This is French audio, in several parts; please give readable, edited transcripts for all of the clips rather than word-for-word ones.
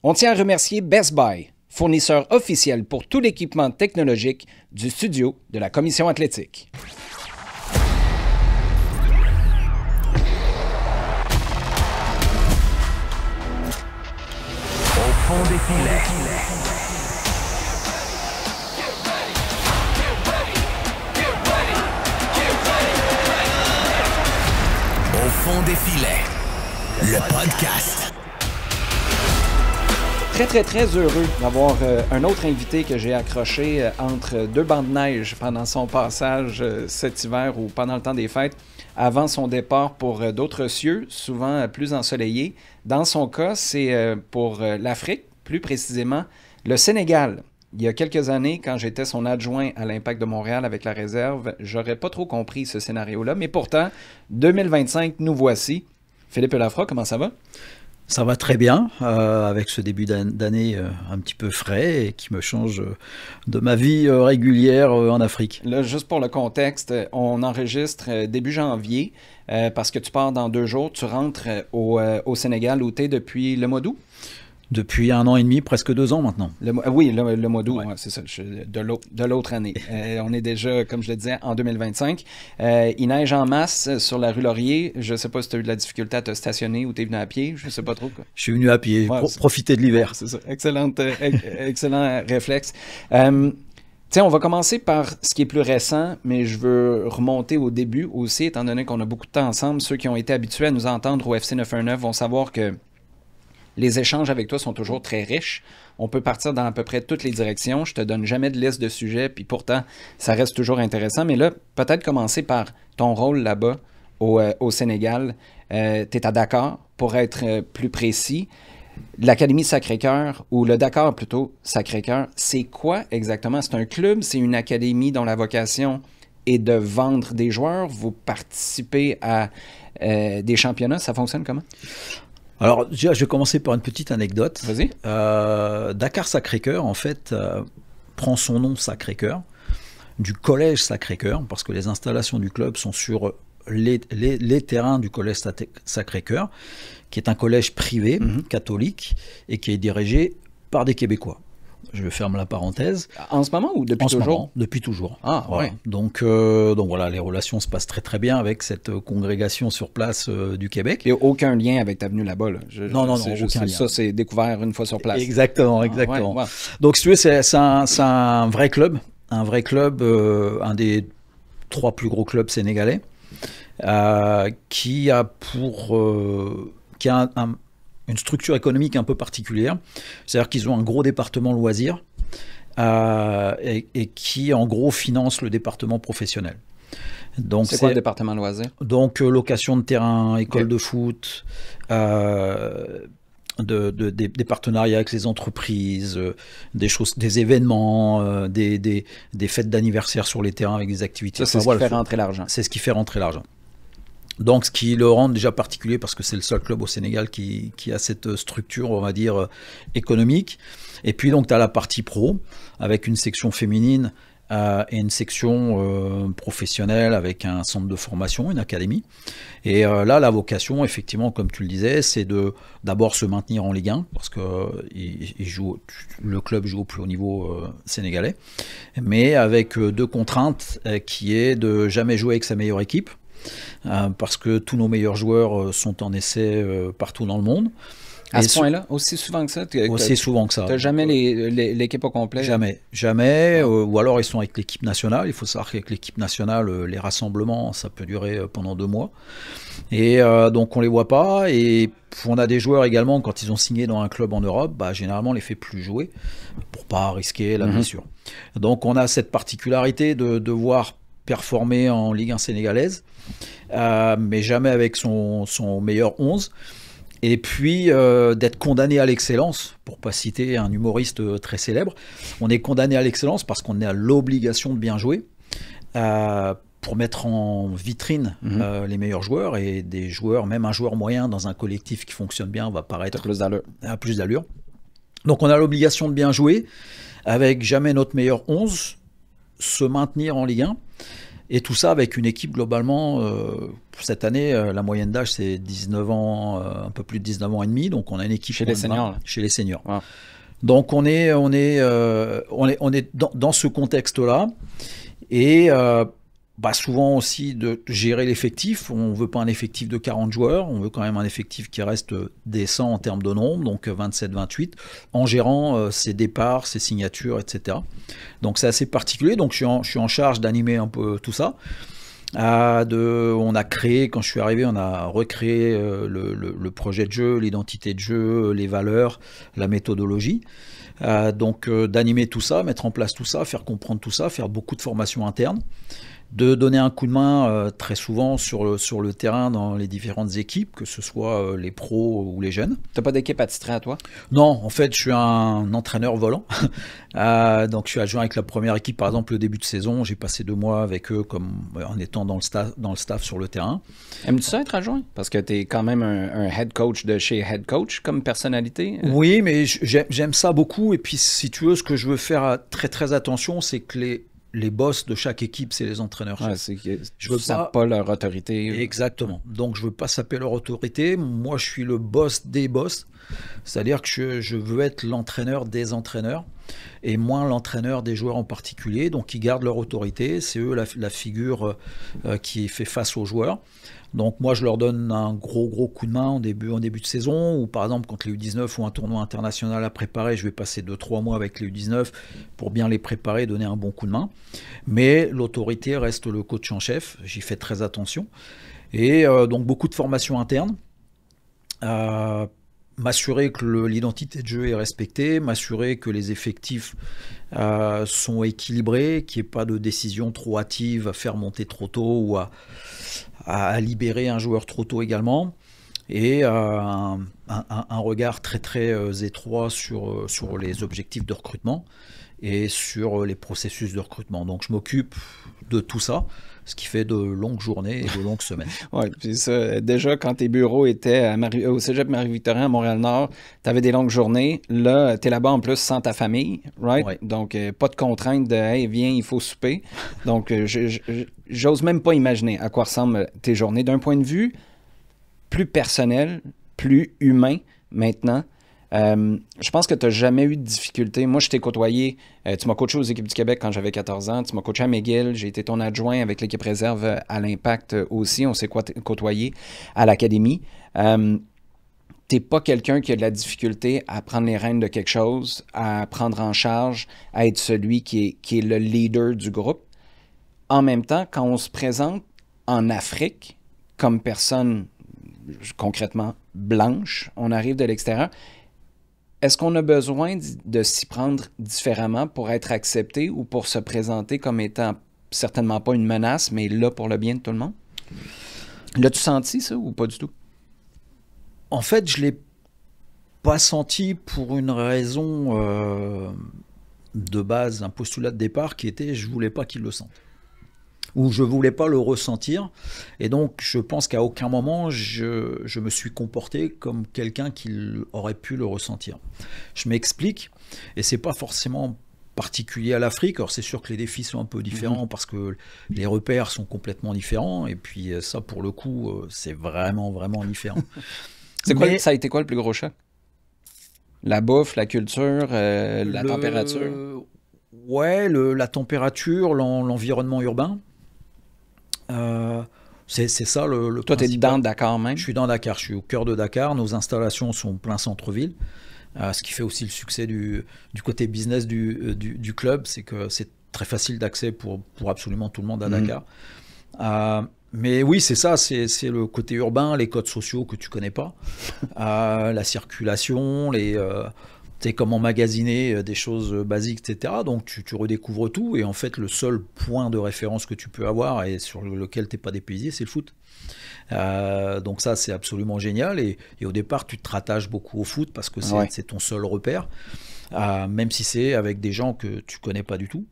On tient à remercier Best Buy, fournisseur officiel pour tout l'équipement technologique du studio de la Commission athlétique. Au fond des filets. Au fond des filets, le podcast. Très heureux d'avoir un autre invité que j'ai accroché entre deux bancs de neige pendant son passage cet hiver ou pendant le temps des fêtes, avant son départ pour d'autres cieux, souvent plus ensoleillés. Dans son cas, c'est pour l'Afrique, plus précisément le Sénégal. Il y a quelques années, quand j'étais son adjoint à l'Impact de Montréal avec la réserve, j'aurais pas trop compris ce scénario-là, mais pourtant, 2025, nous voici. Philippe Lafra, comment ça va? Ça va très bien, avec ce début d'année un petit peu frais et qui me change de ma vie régulière en Afrique. Là, juste pour le contexte, on enregistre début janvier parce que tu pars dans 2 jours. Tu rentres au Sénégal où tu es depuis le mois d'août? Depuis 1 an et demi, presque 2 ans maintenant. Oui, le mois d'août, Ouais. ouais, c'est ça, de l'autre année. On est déjà, comme je le disais, en 2025. Il neige en masse sur la rue Laurier. Je ne sais pas si tu as eu de la difficulté à te stationner ou tu es venu à pied. Je ne sais pas trop. Quoi. Je suis venu à pied, Ouais, profiter de l'hiver. C'est ça. Excellent réflexe. Tiens, on va commencer par ce qui est plus récent, mais je veux remonter au début aussi, étant donné qu'on a beaucoup de temps ensemble. Ceux qui ont été habitués à nous entendre au FC 919 vont savoir que les échanges avec toi sont toujours très riches. On peut partir dans à peu près toutes les directions. Je te donne jamais de liste de sujets, puis pourtant, ça reste toujours intéressant. Mais là, peut-être commencer par ton rôle là-bas au Sénégal. Tu es à Dakar, pour être plus précis. L'Académie Sacré-Cœur, ou le Dakar plutôt, Sacré-Cœur, c'est quoi exactement? C'est un club, c'est une académie dont la vocation est de vendre des joueurs. Vous participez à des championnats. Ça fonctionne comment? Alors déjà, je vais commencer par une petite anecdote. Vas-y. Dakar Sacré-Cœur, en fait, prend son nom Sacré-Cœur du collège Sacré-Cœur, parce que les installations du club sont sur les terrains du collège Sacré-Cœur, qui est un collège privé, catholique, et qui est dirigé par des Québécois. Je ferme la parenthèse. En ce moment ou depuis toujours? Moment, depuis toujours. Ah, voilà. ouais. Donc voilà, les relations se passent très bien avec cette congrégation sur place du Québec. Et aucun lien avec ta venue là-bas. Là. Non, aucun lien. Ça, c'est découvert une fois sur place. Exactement. Ouais. Donc, si tu veux, c'est un vrai club. Un vrai club, un des 3 plus gros clubs sénégalais, qui a une structure économique un peu particulière. C'est-à-dire qu'ils ont un gros département loisirs et qui, en gros, finance le département professionnel. Donc, c'est quoi le département loisirs? Donc, location de terrain, école de foot, des partenariats avec les entreprises, des événements, des fêtes d'anniversaire sur les terrains avec des activités. Ça, c'est ce qui fait rentrer l'argent. C'est ce qui fait rentrer l'argent. Donc, ce qui le rend déjà particulier, parce que c'est le seul club au Sénégal qui a cette structure, on va dire, économique. Et puis, donc, tu as la partie pro, avec une section féminine et une section professionnelle, avec un centre de formation, une académie. Et là, la vocation, effectivement, comme tu le disais, c'est d'abord se maintenir en Ligue 1, parce que le club joue au plus haut niveau sénégalais, mais avec 2 contraintes, qui est de jamais jouer avec sa meilleure équipe, parce que tous nos meilleurs joueurs sont en essai partout dans le monde. À ce point-là, aussi souvent que ça? Aussi souvent que ça. Tu n'as jamais l'équipe au complet? Jamais. Ou alors ils sont avec l'équipe nationale. Il faut savoir qu'avec l'équipe nationale, les rassemblements, ça peut durer pendant 2 mois. Et donc on les voit pas. Et on a des joueurs également, quand ils ont signé dans un club en Europe, généralement on les fait plus jouer pour pas risquer la blessure. Donc on a cette particularité de devoir performer en Ligue 1 sénégalaise, mais jamais avec son meilleur 11. Et puis d'être condamné à l'excellence, pour pas citer un humoriste très célèbre. On est condamné à l'excellence parce qu'on a l'obligation de bien jouer, pour mettre en vitrine les meilleurs joueurs, et des joueurs, même un joueur moyen dans un collectif qui fonctionne bien, va paraître à plus d'allure. Donc on a l'obligation de bien jouer, avec jamais notre meilleur 11, se maintenir en Ligue Et tout ça avec une équipe globalement, cette année, la moyenne d'âge c'est 19 ans, un peu plus de 19 ans et demi, donc on a une équipe chez les seniors. Chez les seniors. Wow. Donc on est dans ce contexte-là, et souvent aussi de gérer l'effectif. On ne veut pas un effectif de 40 joueurs, on veut quand même un effectif qui reste décent en termes de nombre, donc 27-28, en gérant ses départs, ses signatures, etc. Donc c'est assez particulier, donc je suis en charge d'animer un peu tout ça. On a créé, quand je suis arrivé, on a recréé le projet de jeu, l'identité de jeu, les valeurs, la méthodologie. Donc d'animer tout ça, mettre en place tout ça, faire comprendre tout ça, faire beaucoup de formations internes, de donner un coup de main très souvent sur le terrain dans les différentes équipes, que ce soit les pros ou les jeunes. Tu n'as pas d'équipe attitrée à toi? Non, en fait, je suis un entraîneur volant. Donc, je suis adjoint avec la première équipe. Par exemple, le début de saison, j'ai passé 2 mois avec eux en étant dans le staff sur le terrain. Aimes-tu ça être adjoint? Parce que tu es quand même un head coach de chez head coach comme personnalité. Oui, mais j'aime ça beaucoup. Et puis, si tu veux, ce que je veux faire très, très attention, c'est que les boss de chaque équipe, c'est les entraîneurs. Je veux pas leur autorité. Exactement. Donc, je veux pas saper leur autorité. Moi, je suis le boss des boss. C'est-à-dire que je veux être l'entraîneur des entraîneurs et moins l'entraîneur des joueurs en particulier. Donc, ils gardent leur autorité. C'est eux la figure qui fait face aux joueurs. Donc moi je leur donne un gros coup de main en début de saison, ou par exemple quand les U19 ont un tournoi international à préparer, je vais passer 2-3 mois avec les U19 pour bien les préparer, donner un bon coup de main. Mais l'autorité reste le coach en chef, j'y fais très attention. Et donc beaucoup de formations internes, m'assurer que l'identité de jeu est respectée, m'assurer que les effectifs sont équilibrés, qu'il n'y ait pas de décision trop hâtive à faire monter trop tôt ou à libérer un joueur trop tôt également, et un regard très très étroit sur les objectifs de recrutement et sur les processus de recrutement. Donc je m'occupe de tout ça, ce qui fait de longues journées et de longues semaines. Oui, puis ça, déjà quand tes bureaux étaient au Cégep Marie-Victorin à Montréal-Nord, tu avais des longues journées. Là, tu es là-bas en plus sans ta famille, right? Ouais. Donc, pas de contrainte de « Hey, viens, il faut souper ». Donc, j'ose même pas imaginer à quoi ressemblent tes journées. D'un point de vue plus personnel, plus humain maintenant, je pense que tu n'as jamais eu de difficulté. Moi, je t'ai côtoyé. Tu m'as coaché aux équipes du Québec quand j'avais 14 ans. Tu m'as coaché à McGill. J'ai été ton adjoint avec l'équipe réserve à l'Impact aussi. On s'est côtoyé à l'Académie. T'es pas quelqu'un qui a de la difficulté à prendre les rênes de quelque chose, à prendre en charge, à être celui qui est le leader du groupe. En même temps, quand on se présente en Afrique comme personne concrètement blanche, on arrive de l'extérieur. Est-ce qu'on a besoin de s'y prendre différemment pour être accepté ou pour se présenter comme étant certainement pas une menace, mais là pour le bien de tout le monde? L'as-tu senti ça ou pas du tout? En fait, je ne l'ai pas senti pour une raison de base, un postulat de départ qui était je ne voulais pas qu'ils le sentent. Ou je ne voulais pas le ressentir. Et donc, je pense qu'à aucun moment, je me suis comporté comme quelqu'un qui aurait pu le ressentir. Je m'explique, et ce n'est pas forcément particulier à l'Afrique. Alors, c'est sûr que les défis sont un peu différents parce que les repères sont complètement différents. Et puis, ça, pour le coup, c'est vraiment, vraiment différent. Ça a été quoi le plus gros choc? La bouffe, la culture, la température? Ouais, la température, l'environnement urbain. C'est ça le Toi, tu es dans Dakar même? Je suis dans Dakar, je suis au cœur de Dakar. Nos installations sont plein centre-ville. Ce qui fait aussi le succès du côté business du club, c'est que c'est très facile d'accès pour absolument tout le monde à Dakar. Mais oui, c'est ça, c'est le côté urbain, les codes sociaux que tu connais pas, la circulation, comment magasiner des choses basiques, etc. Donc tu redécouvres tout, et en fait le seul point de référence que tu peux avoir et sur lequel tu n'es pas dépaysé, c'est le foot. Donc ça, c'est absolument génial, et au départ tu te rattaches beaucoup au foot parce que c'est ton seul repère, même si c'est avec des gens que tu connais pas du tout.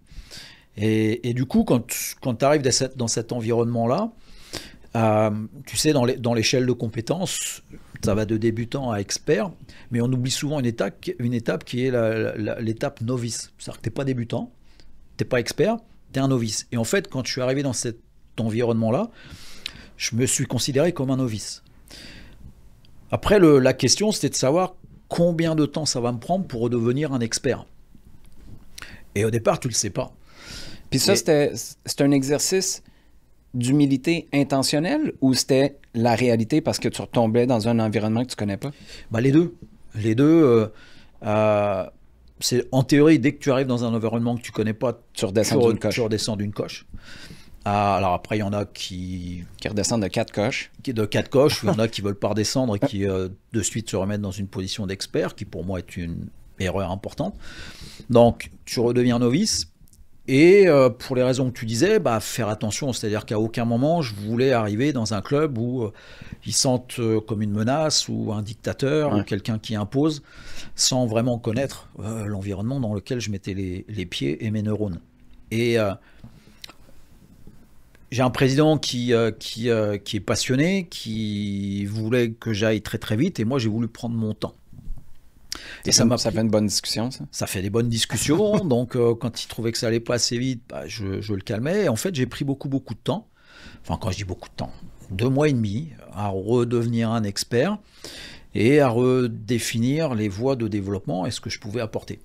Et du coup, quand tu arrives dans cet environnement-là, tu sais, dans l'échelle de compétences, ça va de débutant à expert, mais on oublie souvent une étape qui est l'étape novice. C'est-à-dire que tu n'es pas débutant, tu n'es pas expert, tu es un novice. Et en fait, quand je suis arrivé dans cet environnement-là, je me suis considéré comme un novice. Après, la question, c'était de savoir combien de temps ça va me prendre pour redevenir un expert. Et au départ, tu ne le sais pas. Puis ça, c'était un exercice d'humilité intentionnelle ou c'était la réalité parce que tu retombais dans un environnement que tu ne connais pas? Bah, les deux. Les deux, c'est en théorie, dès que tu arrives dans un environnement que tu ne connais pas, tu redescends d'une coche. Alors après, il y en a qui redescendent de 4 coches. De 4 coches, il y en a qui ne veulent pas redescendre et qui de suite se remettent dans une position d'expert, qui pour moi est une erreur importante. Donc, tu redeviens novice. Et pour les raisons que tu disais, faire attention, c'est-à-dire qu'à aucun moment je voulais arriver dans un club où ils sentent comme une menace ou un dictateur ou quelqu'un qui impose sans vraiment connaître l'environnement dans lequel je mettais les pieds et mes neurones. Et j'ai un président qui est passionné, qui voulait que j'aille très très vite et moi j'ai voulu prendre mon temps. Et ça fait une bonne discussion, ça? Ça fait des bonnes discussions. Donc, quand il trouvait que ça allait pas assez vite, je le calmais. Et en fait, j'ai pris beaucoup de temps. Enfin, quand je dis beaucoup de temps, 2 mois et demi à redevenir un expert et à redéfinir les voies de développement et ce que je pouvais apporter.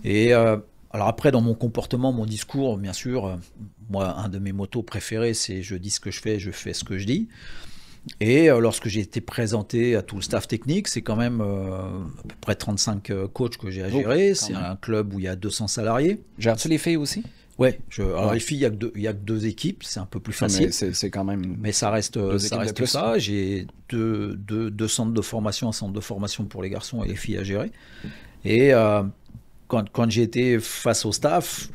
Et alors après, dans mon comportement, mon discours, bien sûr, moi, un de mes mottos préférés, c'est « je dis ce que je fais ce que je dis ». Et lorsque j'ai été présenté à tout le staff technique, c'est quand même à peu près 35 coachs que j'ai à gérer. C'est un club où il y a 200 salariés. Gères-tu les filles aussi? Oui. Alors les filles, il y a que 2 équipes, c'est un peu plus facile. C'est quand même... Mais ça reste ça. J'ai deux centres de formation, un centre de formation pour les garçons et les filles à gérer. Et quand j'ai été face au staff,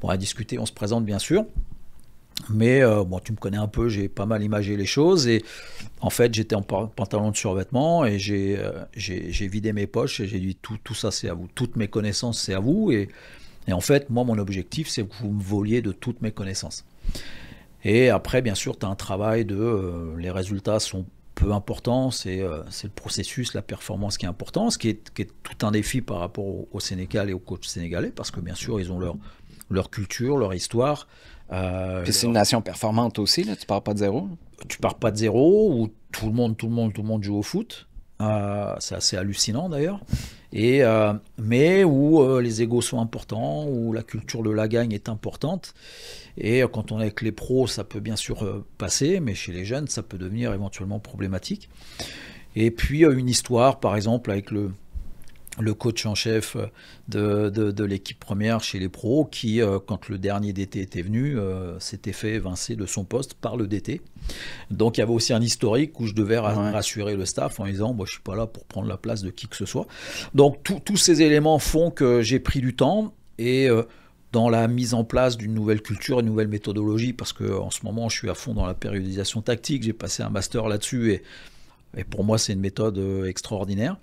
on a discuté, on se présente bien sûr. Mais tu me connais un peu, j'ai pas mal imagé les choses et en fait j'étais en pantalon de survêtement et j'ai vidé mes poches et j'ai dit tout ça c'est à vous, toutes mes connaissances c'est à vous et en fait moi mon objectif c'est que vous me voliez de toutes mes connaissances. Et après bien sûr tu as un travail les résultats sont peu importants, c'est le processus, la performance qui est important, ce qui est tout un défi par rapport au Sénégal et aux coachs sénégalais parce que bien sûr ils ont leur culture, leur histoire. Puis c'est une nation performante aussi, là. Tu pars pas de zéro. Tu pars pas de zéro, où tout le monde joue au foot. C'est assez hallucinant d'ailleurs. Mais où les égos sont importants, où la culture de la gagne est importante. Et quand on est avec les pros, ça peut bien sûr passer, mais chez les jeunes, ça peut devenir éventuellement problématique. Et puis une histoire, par exemple, avec le coach en chef de l'équipe première chez les pros qui, quand le dernier DT était venu, s'était fait évincer de son poste par le DT. Donc il y avait aussi un historique où je devais rassurer le staff en disant je ne suis pas là pour prendre la place de qui que ce soit. Donc tous ces éléments font que j'ai pris du temps et dans la mise en place d'une nouvelle culture, une nouvelle méthodologie, parce qu'en ce moment je suis à fond dans la périodisation tactique, j'ai passé un master là-dessus et pour moi c'est une méthode extraordinaire.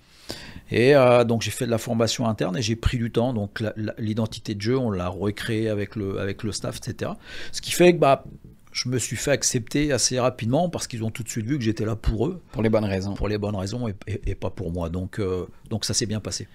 Et donc j'ai fait de la formation interne et j'ai pris du temps. Donc l'identité de jeu, on l'a recréée avec le staff, etc. Ce qui fait que je me suis fait accepter assez rapidement parce qu'ils ont tout de suite vu que j'étais là pour eux. Pour les bonnes raisons. Pour les bonnes raisons et pas pour moi. Donc ça s'est bien passé.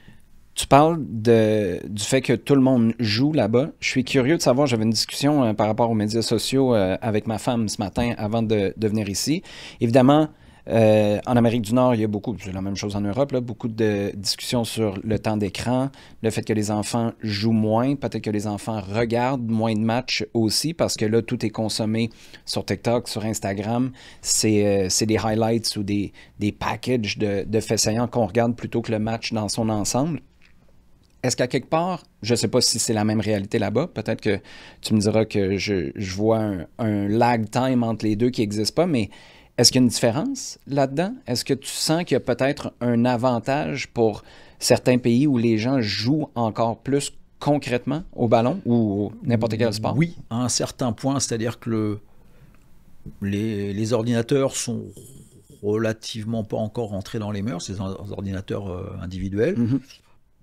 Tu parles du fait que tout le monde joue là-bas. Je suis curieux de savoir, j'avais une discussion par rapport aux médias sociaux avec ma femme ce matin avant de venir ici. Évidemment, en Amérique du Nord, il y a beaucoup, c'est la même chose en Europe, là, beaucoup de discussions sur le temps d'écran, le fait que les enfants jouent moins, peut-être que les enfants regardent moins de matchs aussi, parce que là, tout est consommé sur TikTok, sur Instagram. C'est des highlights ou des packages de faits saillants qu'on regarde plutôt que le match dans son ensemble. Est-ce qu'à quelque part, je ne sais pas si c'est la même réalité là-bas, peut-être que tu me diras que je vois un lag time entre les deux qui n'existe pas, mais est-ce qu'il y a une différence là-dedans? Est-ce que tu sens qu'il y a peut-être un avantage pour certains pays où les gens jouent encore plus concrètement au ballon ou n'importe quel sport? Oui, à un certain point, c'est-à-dire que les ordinateurs sont relativement pas encore rentrés dans les mœurs, ces ordinateurs individuels. Mm-hmm.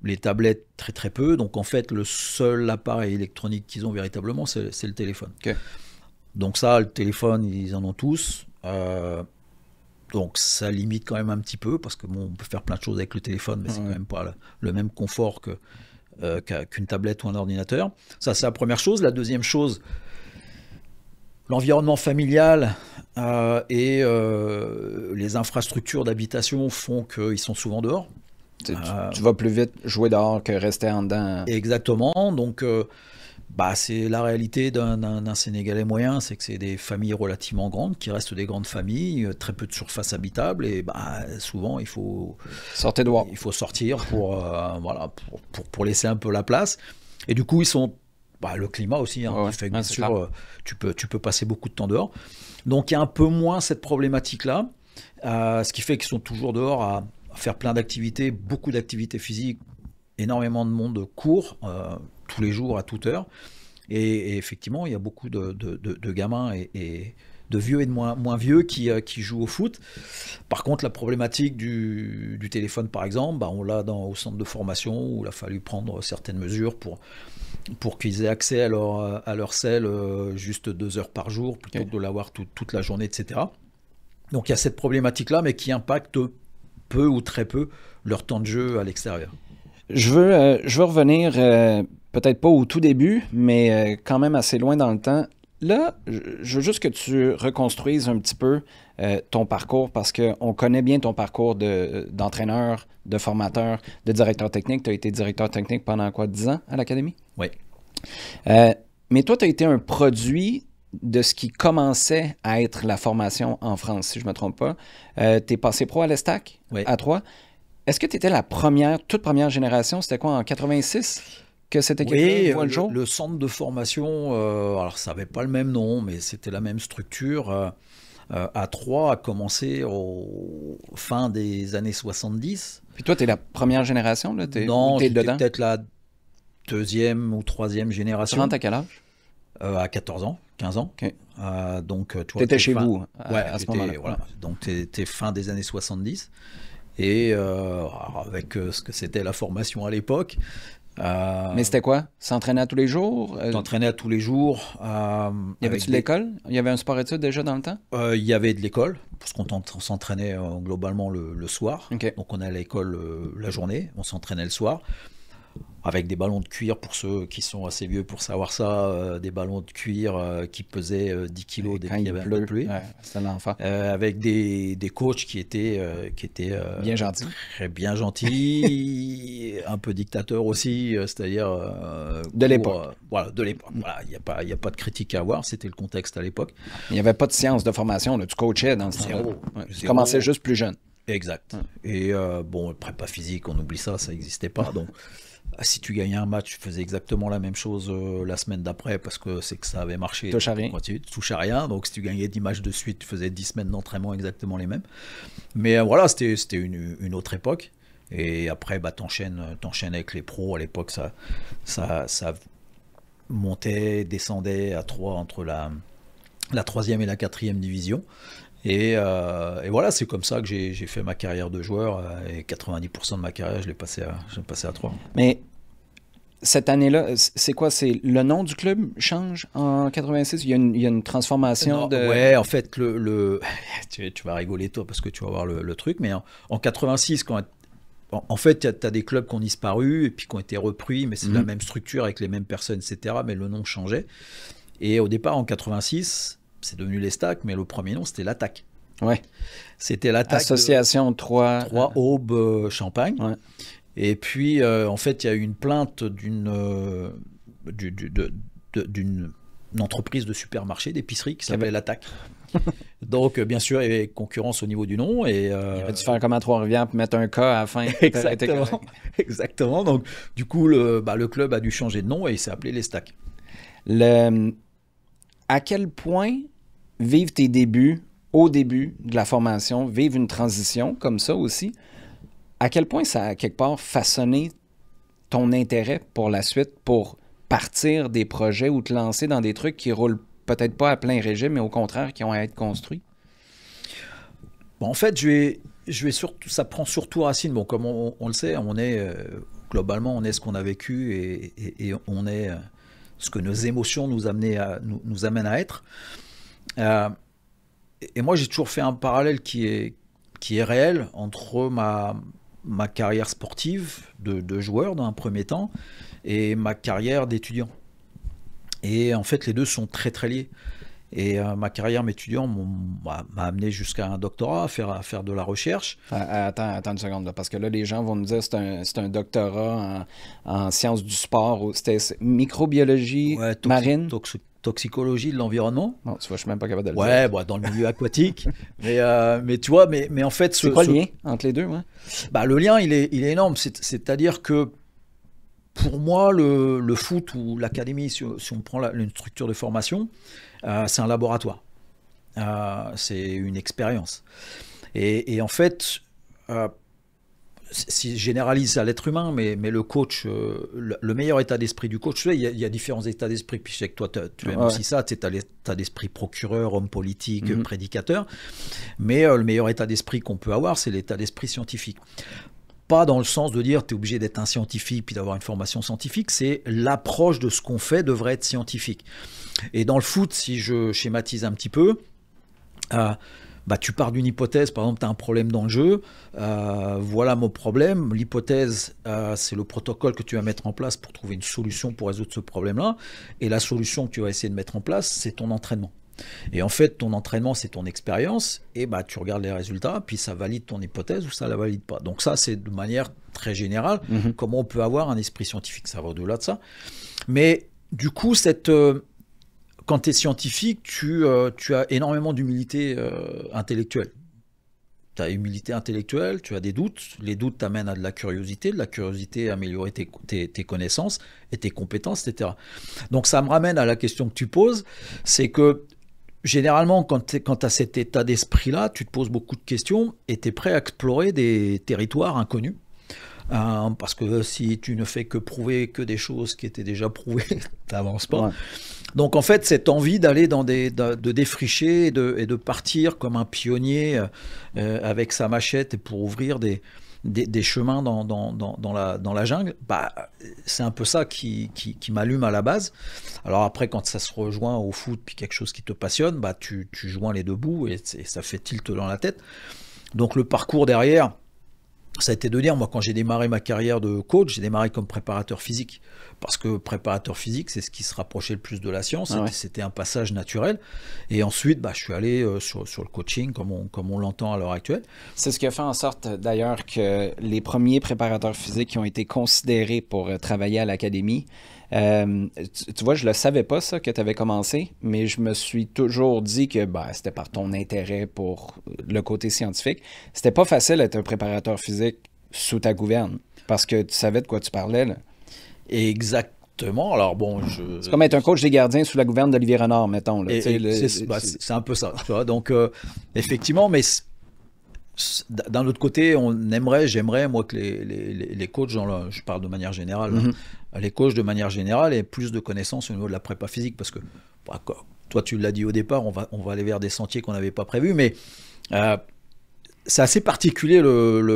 Les tablettes, très très peu. Donc en fait, le seul appareil électronique qu'ils ont véritablement, c'est le téléphone. Okay. Donc ça, le téléphone, ils en ont tous. Donc ça limite quand même un petit peu parce que on peut faire plein de choses avec le téléphone, mais c'est quand même pas le même confort qu'une tablette ou un ordinateur. Ça, c'est la première chose. La deuxième chose, l'environnement familial et les infrastructures d'habitation font qu'ils sont souvent dehors. Tu vas plus vite jouer dehors que rester en dedans. Exactement. Donc, c'est la réalité d'un Sénégalais moyen, c'est que c'est des familles relativement grandes, qui restent des grandes familles, très peu de surface habitable, et souvent il faut sortir pour laisser un peu la place. Et du coup, ils sont le climat aussi, qui fait que bien sûr, tu peux passer beaucoup de temps dehors. Donc il y a un peu moins cette problématique-là, ce qui fait qu'ils sont toujours dehors à faire plein d'activités, beaucoup d'activités physiques, énormément de monde court, tous les jours, à toute heure. Et effectivement, il y a beaucoup de gamins et de vieux et de moins vieux qui jouent au foot. Par contre, la problématique du téléphone, par exemple, on l'a au centre de formation où il a fallu prendre certaines mesures pour qu'ils aient accès à leur selle juste 2 heures par jour plutôt que de l'avoir toute la journée, etc. Donc il y a cette problématique-là, mais qui impacte peu ou très peu leur temps de jeu à l'extérieur. Je veux revenir, peut-être pas au tout début, mais quand même assez loin dans le temps. Là, je veux juste que tu reconstruises un petit peu ton parcours, parce qu'on connaît bien ton parcours d'entraîneur, de formateur, de directeur technique. Tu as été directeur technique pendant 10 ans à l'Académie? Oui. Mais toi, tu as été un produit de ce qui commençait à être la formation en France, si je ne me trompe pas. Tu es passé pro à l'Estac, à Troyes. Est-ce que tu étais la toute première génération? C'était quoi, en 86 que cette équipe voit le jour? Le centre de formation, alors ça n'avait pas le même nom, mais c'était la même structure. À Troyes a commencé fin des années 70. Puis toi, tu es la première génération? Là? Non, j'étais peut-être la 2e ou 3e génération. Tu rentres à quel âge? À 14 ans, 15 ans. Okay. Donc, tu étais chez vous à ce moment-là. Voilà. Donc, tu étais fin des années 70. Et avec ce que c'était la formation à l'époque. Mais c'était quoi? S'entraîner à tous les jours? S'entraîner à tous les jours. Y avait-tu de l'école? Il y avait un sport-études déjà dans le temps? Il y avait de l'école, parce qu'on s'entraînait globalement le soir. Okay. Donc on allait à l'école la journée, on s'entraînait le soir. Avec des ballons de cuir, pour ceux qui sont assez vieux pour savoir ça, des ballons de cuir qui pesaient 10 kilos dès qu'il y avait un peu de pluie. C'était l'enfer. Avec des coachs qui étaient bien gentils. Très bien gentils, un peu dictateurs aussi, c'est-à-dire... de l'époque. De l'époque. Voilà, il n'y a pas de critique à avoir, c'était le contexte à l'époque. Il n'y avait pas de science de formation, là, tu coachais dans ce temps-là. Tu commençais juste plus jeune. Exact. Et prépa physique, on oublie ça n'existait pas, donc... Si tu gagnais un match, tu faisais exactement la même chose la semaine d'après parce que c'est que ça avait marché. Touche à rien. Tu touches à rien. Donc si tu gagnais 10 matchs de suite, tu faisais 10 semaines d'entraînement exactement les mêmes. Mais voilà, c'était une autre époque. Et après, t'enchaînes avec les pros. À l'époque, ça montait, descendait à 3 entre la 3e et la 4e division. Et voilà, c'est comme ça que j'ai fait ma carrière de joueur, et 90% de ma carrière, je l'ai passé à 3. Mais cette année-là, c'est quoi? C'est le nom du club change en 86? Il y a une transformation de... Ouais, en fait, tu vas rigoler toi parce que tu vas voir le truc, mais en 86, en fait, tu as des clubs qui ont disparu et puis qui ont été repris, mais c'est la même structure avec les mêmes personnes, etc., mais le nom changeait. Et au départ, en 86... c'est devenu l'Estac, mais le premier nom, c'était l'Attaque. Ouais. C'était l'Attaque. Association Troyes Aube-Champagne. Ouais. Et puis, en fait, il y a eu une plainte d'une entreprise de supermarché, d'épicerie, qui s'appelait l'Attaque. Donc, bien sûr, il y avait concurrence au niveau du nom. Et, il aurait dû faire comme à Trois-Rivières puis mettre un K à la fin. Exactement. Exactement. Donc, du coup, le club a dû changer de nom et il s'est appelé l'Estac. À quel point vivre tes débuts, au début de la formation, vivre une transition comme ça aussi, à quel point ça a quelque part façonné ton intérêt pour la suite, pour partir des projets ou te lancer dans des trucs qui roulent peut-être pas à plein régime, mais au contraire qui ont à être construits? Bon, en fait, ça prend surtout racine. Bon, comme on le sait, globalement, on est ce qu'on a vécu et on est... ce que nos émotions nous amènent à être. Et moi, j'ai toujours fait un parallèle qui est réel entre ma carrière sportive de joueur dans un premier temps et ma carrière d'étudiant. Et en fait, les deux sont très très liés. Et ma carrière d'étudiant m'a amené jusqu'à un doctorat, à faire de la recherche. Attends une seconde, là, parce que là, les gens vont me dire que c'est un doctorat en sciences du sport. C'était microbiologie marine. Toxicologie de l'environnement. Bon, tu vois, je suis même pas capable de le dire. Ouais, bah, dans le milieu aquatique. mais tu vois, mais en fait... C'est quoi le lien entre les deux? Ouais? Bah, le lien, il est énorme. C'est-à-dire que pour moi, le foot ou l'académie, si on prend une structure de formation, c'est un laboratoire. C'est une expérience. Et en fait, si je généralise à l'être humain, mais le coach, le meilleur état d'esprit du coach, tu sais, il y a différents états d'esprit. Puis je sais que toi, tu aimes aussi ça. Tu as l'état d'esprit procureur, homme politique, prédicateur. Mais le meilleur état d'esprit qu'on peut avoir, c'est l'état d'esprit scientifique. Pas dans le sens de dire tu es obligé d'être un scientifique puis d'avoir une formation scientifique, c'est l'approche de ce qu'on fait devrait être scientifique. Et dans le foot, si je schématise un petit peu, tu pars d'une hypothèse, par exemple tu as un problème dans le jeu, voilà mon problème, l'hypothèse c'est le protocole que tu vas mettre en place pour trouver une solution pour résoudre ce problème-là, et la solution que tu vas essayer de mettre en place, c'est ton entraînement. Et en fait, ton entraînement, c'est ton expérience, et tu regardes les résultats, puis ça valide ton hypothèse ou ça la valide pas. Donc ça, c'est de manière très générale, comment on peut avoir un esprit scientifique, ça va au-delà de ça. Mais du coup, quand tu es scientifique, tu as énormément d'humilité intellectuelle. Tu as humilité intellectuelle, tu as des doutes, les doutes t'amènent à de la curiosité à améliorer tes connaissances et tes compétences, etc. Donc ça me ramène à la question que tu poses, c'est que généralement, quand tu as cet état d'esprit-là, tu te poses beaucoup de questions et tu es prêt à explorer des territoires inconnus. Parce que si tu ne fais que prouver que des choses qui étaient déjà prouvées, tu n'avances pas. Ouais. Donc en fait, cette envie d'aller de défricher et de partir comme un pionnier avec sa machette et pour ouvrir des chemins dans la jungle, c'est un peu ça qui m'allume à la base. Alors après, quand ça se rejoint au foot, puis quelque chose qui te passionne, tu joins les deux bouts et ça fait tilt dans la tête. Donc le parcours derrière, ça a été de dire, moi quand j'ai démarré ma carrière de coach, j'ai démarré comme préparateur physique. Parce que préparateur physique, c'est ce qui se rapprochait le plus de la science, c'était un passage naturel. Et ensuite, je suis allé sur le coaching, comme on l'entend à l'heure actuelle. C'est ce qui a fait en sorte d'ailleurs que les premiers préparateurs physiques qui ont été considérés pour travailler à l'académie, tu vois, je le savais pas ça que tu avais commencé, mais je me suis toujours dit que c'était par ton intérêt pour le côté scientifique. C'était pas facile d'être un préparateur physique sous ta gouverne, parce que tu savais de quoi tu parlais, là. Exactement. Alors bon, c'est comme être un coach des gardiens sous la gouverne d'Olivier Renard, mettons. Là, c'est un peu ça. Tu vois, donc, effectivement, mais d'un autre côté, j'aimerais, moi, que les coachs, je parle de manière générale, les coachs de manière générale aient plus de connaissances au niveau de la prépa physique, parce que, toi, tu l'as dit au départ, on va aller vers des sentiers qu'on n'avait pas prévus, mais c'est assez particulier.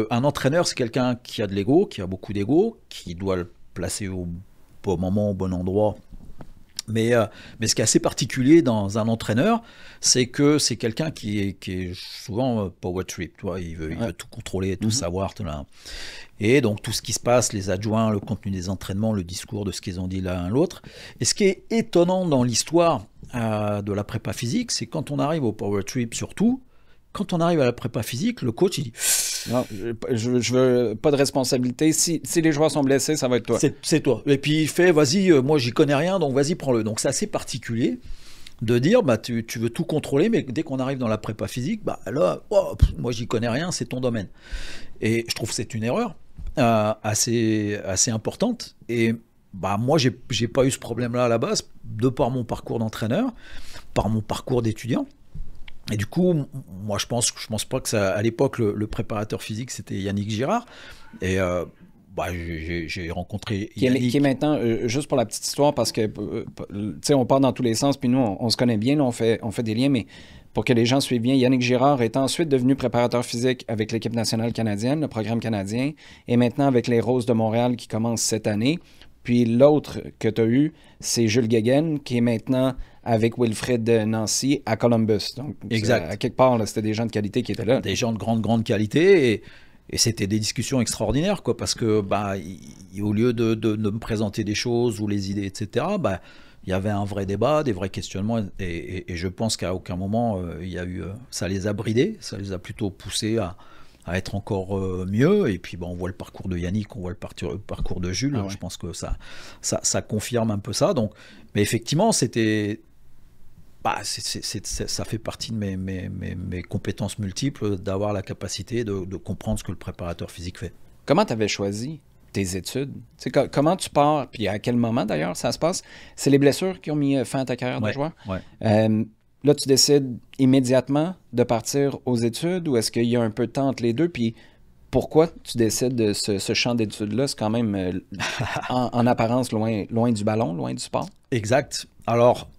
Un entraîneur, c'est quelqu'un qui a de l'ego, qui a beaucoup d'ego, qui doit le placer au bon moment, au bon endroit. Mais ce qui est assez particulier dans un entraîneur, c'est que c'est quelqu'un qui est souvent power trip. Tu vois, il veut tout contrôler, tout savoir. Tout là. Et donc tout ce qui se passe, les adjoints, le contenu des entraînements, le discours de ce qu'ils ont dit l'un à l'autre. Et ce qui est étonnant dans l'histoire de la prépa physique, c'est quand on arrive au power trip surtout, quand on arrive à la prépa physique, le coach, il dit... Non, je veux pas de responsabilité. Si les joueurs sont blessés, ça va être toi. C'est toi. Et puis il fait, vas-y, moi j'y connais rien, donc vas-y, prends-le. Donc c'est assez particulier de dire, tu veux tout contrôler, mais dès qu'on arrive dans la prépa physique, là, moi j'y connais rien, c'est ton domaine. Et je trouve que c'est une erreur assez importante. Et moi, j'ai pas eu ce problème-là à la base, de par mon parcours d'entraîneur, par mon parcours d'étudiant. Et du coup, moi, je pense pas que ça. À l'époque, le préparateur physique, c'était Yannick Girard. Et j'ai rencontré Yannick. Qui est maintenant, juste pour la petite histoire, parce que, tu sais, on part dans tous les sens, puis nous, on se connaît bien, là, on fait des liens, mais pour que les gens suivent bien, Yannick Girard est ensuite devenu préparateur physique avec l'équipe nationale canadienne, le programme canadien, et maintenant avec les Roses de Montréal qui commencent cette année. Puis l'autre que tu as eu, c'est Jules Guéguen, qui est maintenant avec Wilfrid de Nancy à Columbus. Donc, exact. À quelque part, là, c'était des gens de qualité qui étaient là. Des gens de grande qualité. Et c'était des discussions extraordinaires, quoi, parce que au lieu de me présenter des choses ou les idées, etc., il y avait un vrai débat, des vrais questionnements, et je pense qu'à aucun moment, ça les a bridés, ça les a plutôt poussés à être encore mieux. Et puis on voit le parcours de Yannick, on voit le parcours de Jules, je pense que ça confirme un peu ça. Donc, mais effectivement, c'était... ça fait partie de mes compétences multiples d'avoir la capacité de comprendre ce que le préparateur physique fait. Comment tu avais choisi tes études? Comment tu pars, puis à quel moment d'ailleurs ça se passe? C'est les blessures qui ont mis fin à ta carrière de joueur? Ouais. Là, tu décides immédiatement de partir aux études ou est-ce qu'il y a un peu de temps entre les deux? Puis pourquoi tu décides de ce champ d'études-là? C'est quand même en apparence loin du ballon, loin du sport. Exact. Alors,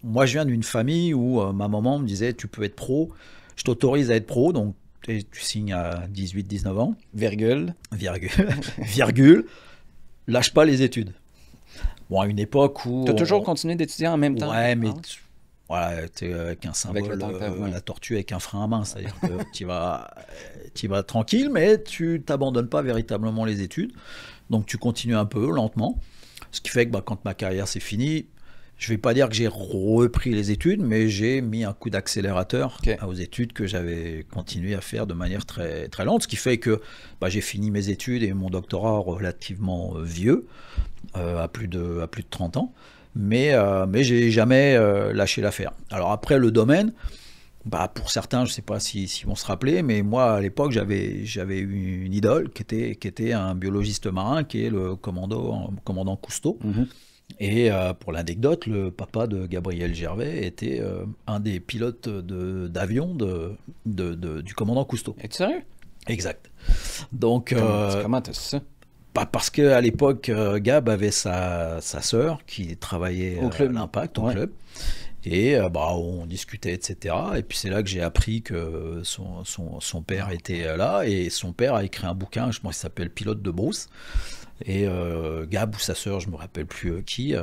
moi, je viens d'une famille où ma maman me disait, tu peux être pro, je t'autorise à être pro, donc tu signes à 18-19 ans. Virgule, lâche pas les études. Bon, à une époque où... Tu as toujours continué d'étudier en même temps? Ouais, mais voilà, tu es avec un symbole, la tortue avec un frein à main, c'est-à-dire que tu vas tranquille, mais tu t'abandonnes pas véritablement les études, donc tu continues un peu lentement, ce qui fait que quand ma carrière s'est finie, je vais pas dire que j'ai repris les études, mais j'ai mis un coup d'accélérateur aux études que j'avais continué à faire de manière très, très lente, ce qui fait que j'ai fini mes études et mon doctorat relativement vieux, à plus de 30 ans. Mais j'ai jamais lâché l'affaire. Alors après, le domaine, pour certains, je ne sais pas s'ils vont se rappeler, mais moi, à l'époque, j'avais eu une idole qui était un biologiste marin, qui est le commandant Cousteau. Mm-hmm. Et pour l'anecdote, le papa de Gabriel Gervais était un des pilotes d'avion du commandant Cousteau. Es-tu sérieux? Exact. Donc, comment tu as su ça? Parce qu'à l'époque, Gab avait sa sœur qui travaillait à l'Impact, au club. Et on discutait, etc. Et puis c'est là que j'ai appris que son père était là. Et son père a écrit un bouquin, je pense qu'il s'appelle Pilote de brousse. Et Gab ou sa sœur, je ne me rappelle plus qui,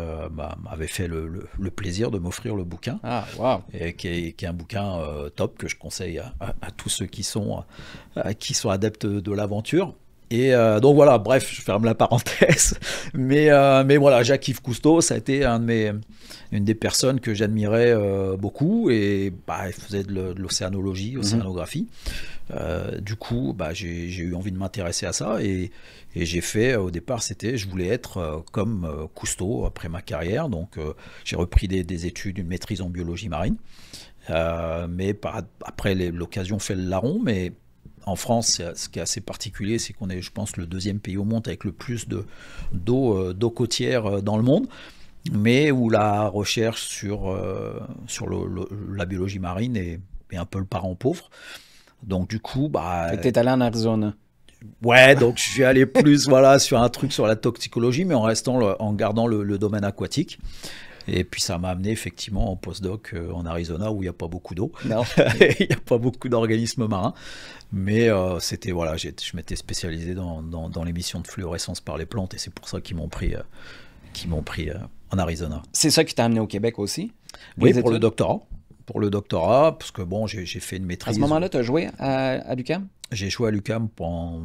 m'avait fait le plaisir de m'offrir le bouquin. Ah, wow. Et qui est un bouquin top que je conseille à tous ceux qui sont adeptes de l'aventure. Et donc voilà, bref, je ferme la parenthèse. Mais voilà, Jacques-Yves Cousteau, ça a été une des personnes que j'admirais beaucoup. Et il faisait de l'océanologie, océanographie. Du coup, j'ai eu envie de m'intéresser à ça. Et j'ai fait, au départ, je voulais être comme Cousteau après ma carrière. Donc j'ai repris des études, une maîtrise en biologie marine. Mais après, l'occasion fait le larron. Mais en France, ce qui est assez particulier, c'est qu'on est, je pense, le deuxième pays au monde avec le plus d'eau côtière dans le monde, mais où la recherche sur la biologie marine est un peu le parent pauvre. Donc du coup, tu es allé en Arizona. Ouais, donc je suis allé plus sur un truc sur la toxicologie, mais en gardant le domaine aquatique. Et puis ça m'a amené effectivement en postdoc en Arizona où il n'y a pas beaucoup d'eau. Non. Il n'y a pas beaucoup d'organismes marins. Mais c'était, je m'étais spécialisé dans l'émission de fluorescence par les plantes et c'est pour ça qu'ils m'ont pris en Arizona. C'est ça qui t'a amené au Québec aussi? Oui, pour le doctorat. Parce que j'ai fait une maîtrise. À ce moment-là, tu as joué à l'UQAM? J'ai joué à l'UQAM pendant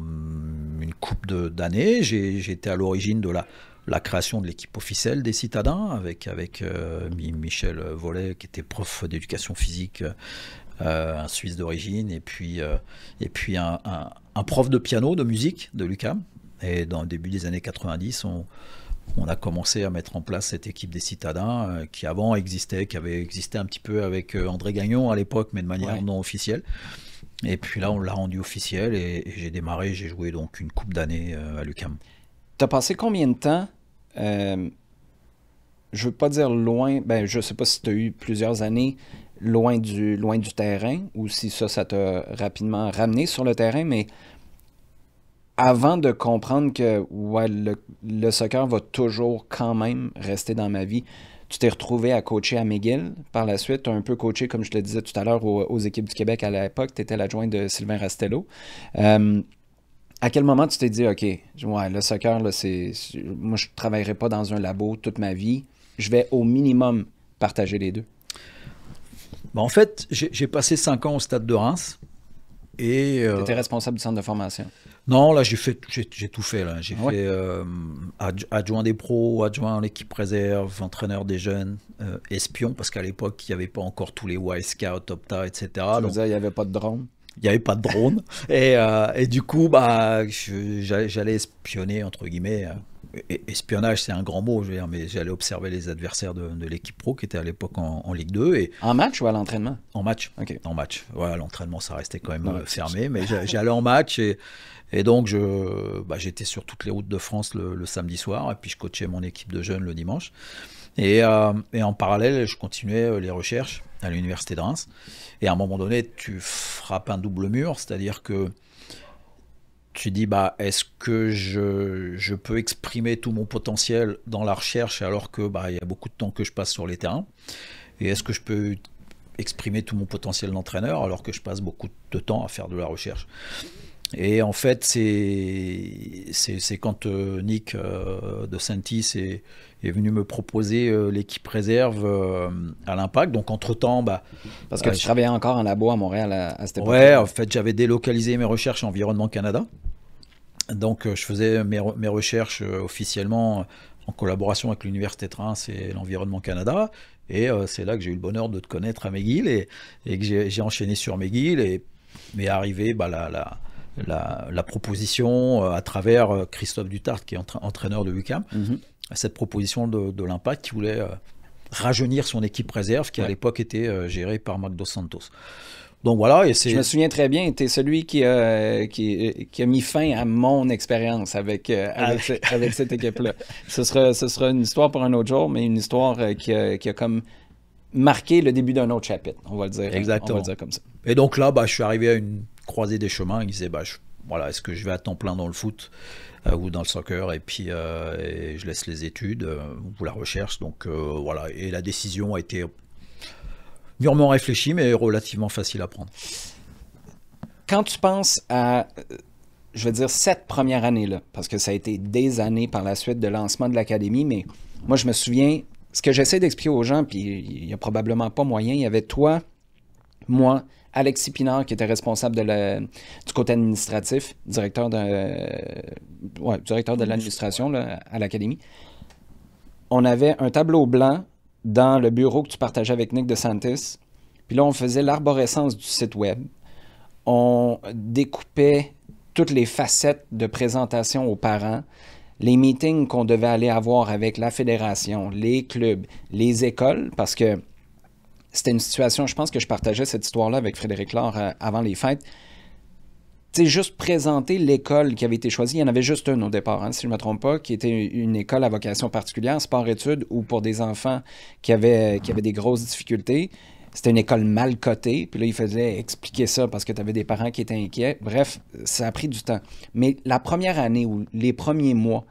une couple d'années. J'ai été à l'origine de la création de l'équipe officielle des Citadins avec Michel Vollet qui était prof d'éducation physique, un Suisse d'origine, et puis un prof de piano, de musique de l'UQAM. Et dans le début des années 90, on a commencé à mettre en place cette équipe des Citadins qui avant existait, qui avait existé un petit peu avec André Gagnon à l'époque, mais de manière non officielle. Et puis là, on l'a rendu officiel et j'ai joué donc une couple d'années à l'UQAM. Tu as passé combien de temps, je veux pas dire loin, je sais pas si tu as eu plusieurs années loin du terrain ou si ça t'a rapidement ramené sur le terrain, mais avant de comprendre que le soccer va toujours quand même rester dans ma vie, tu t'es retrouvé à coacher à McGill par la suite. Tu as un peu coaché, comme je te le disais tout à l'heure, aux équipes du Québec à l'époque. Tu étais l'adjoint de Sylvain Rastello. À quel moment tu t'es dit, OK, le soccer, là, moi, je ne travaillerai pas dans un labo toute ma vie. Je vais au minimum partager les deux. En fait, j'ai passé 5 ans au Stade de Reims. Et Tu étais responsable du centre de formation. non, là j'ai tout fait là. J'ai Ah ouais? fait adjoint des pros, adjoint à l'équipe réserve, entraîneur des jeunes, espion parce qu'à l'époque il n'y avait pas encore tous les Y Scouts, Opta, etc. Tu veux Donc dire, il n'y avait pas de drone. il n'y avait pas de drone et du coup bah j'allais espionner entre guillemets. Espionnage c'est un grand mot, je veux dire, mais j'allais observer les adversaires de l'équipe pro qui était à l'époque en Ligue 2 et En match ou à l'entraînement? en match. OK. En match. Voilà, l'entraînement, ça restait quand même Ouais, fermé, mais j'allais en match et donc j'étais sur toutes les routes de France le samedi soir et puis je coachais mon équipe de jeunes le dimanche. Et en parallèle, je continuais les recherches à l'université de Reims. Et à un moment donné, tu frappes un double mur, c'est-à-dire que tu dis, bah, est-ce que je peux exprimer tout mon potentiel dans la recherche alors que bah, il y a beaucoup de temps que je passe sur les terrains? Et est-ce que je peux exprimer tout mon potentiel d'entraîneur alors que je passe beaucoup de temps à faire de la recherche? Et en fait, c'est quand Nick de Saintis est venu me proposer l'équipe réserve à l'Impact. Donc entre-temps, bah, Parce que tu travaillais encore en labo à Montréal à cette époque. ouais, en fait, j'avais délocalisé mes recherches en Environnement Canada. Donc je faisais mes recherches officiellement en collaboration avec l'Université de Reims et l'Environnement Canada. Et c'est là que j'ai eu le bonheur de te connaître à McGill et que j'ai enchaîné sur McGill et m'est arrivé bah, la proposition à travers Christophe Dutart, qui est entraîneur de UQAM, cette proposition de l'Impact qui voulait rajeunir son équipe réserve qui à l'époque était gérée par Marc Dos Santos. Donc voilà, et c'est... Je me souviens très bien, tu es celui qui a mis fin à mon expérience avec cette équipe-là. Ce sera une histoire pour un autre jour, mais une histoire qui a comme marqué le début d'un autre chapitre, on va le dire. Exactement. On va le dire comme ça. Et donc là, bah, je suis arrivé à une croisée des chemins. Il disait, bah, voilà, est-ce que je vais à temps plein dans le foot ou dans le soccer et puis et je laisse les études ou la recherche. Donc voilà, et la décision a été mûrement réfléchie, mais relativement facile à prendre. Quand tu penses à, je veux dire, cette première année-là, parce que ça a été des années par la suite de lancement de l'académie, mais moi, je me souviens, ce que j'essaie d'expliquer aux gens, puis il n'y a probablement pas moyen, il y avait toi, moi, Alexis Pinard, qui était responsable du côté administratif, directeur de l'administration là, à l'académie. On avait un tableau blanc dans le bureau que tu partageais avec Nick DeSantis. Puis là, on faisait l'arborescence du site web. On découpait toutes les facettes de présentation aux parents, les meetings qu'on devait aller avoir avec la fédération, les clubs, les écoles, parce que c'était une situation, je pense que je partageais cette histoire-là avec Frédéric Laure avant les fêtes. Tu sais, juste présenter l'école qui avait été choisie. Il y en avait juste une au départ, hein, si je ne me trompe pas, qui était une école à vocation particulière, sport-études, ou pour des enfants qui avaient des grosses difficultés. C'était une école mal cotée. Puis là, il faisait expliquer ça parce que tu avais des parents qui étaient inquiets. Bref, ça a pris du temps. Mais la première année ou les premiers mois,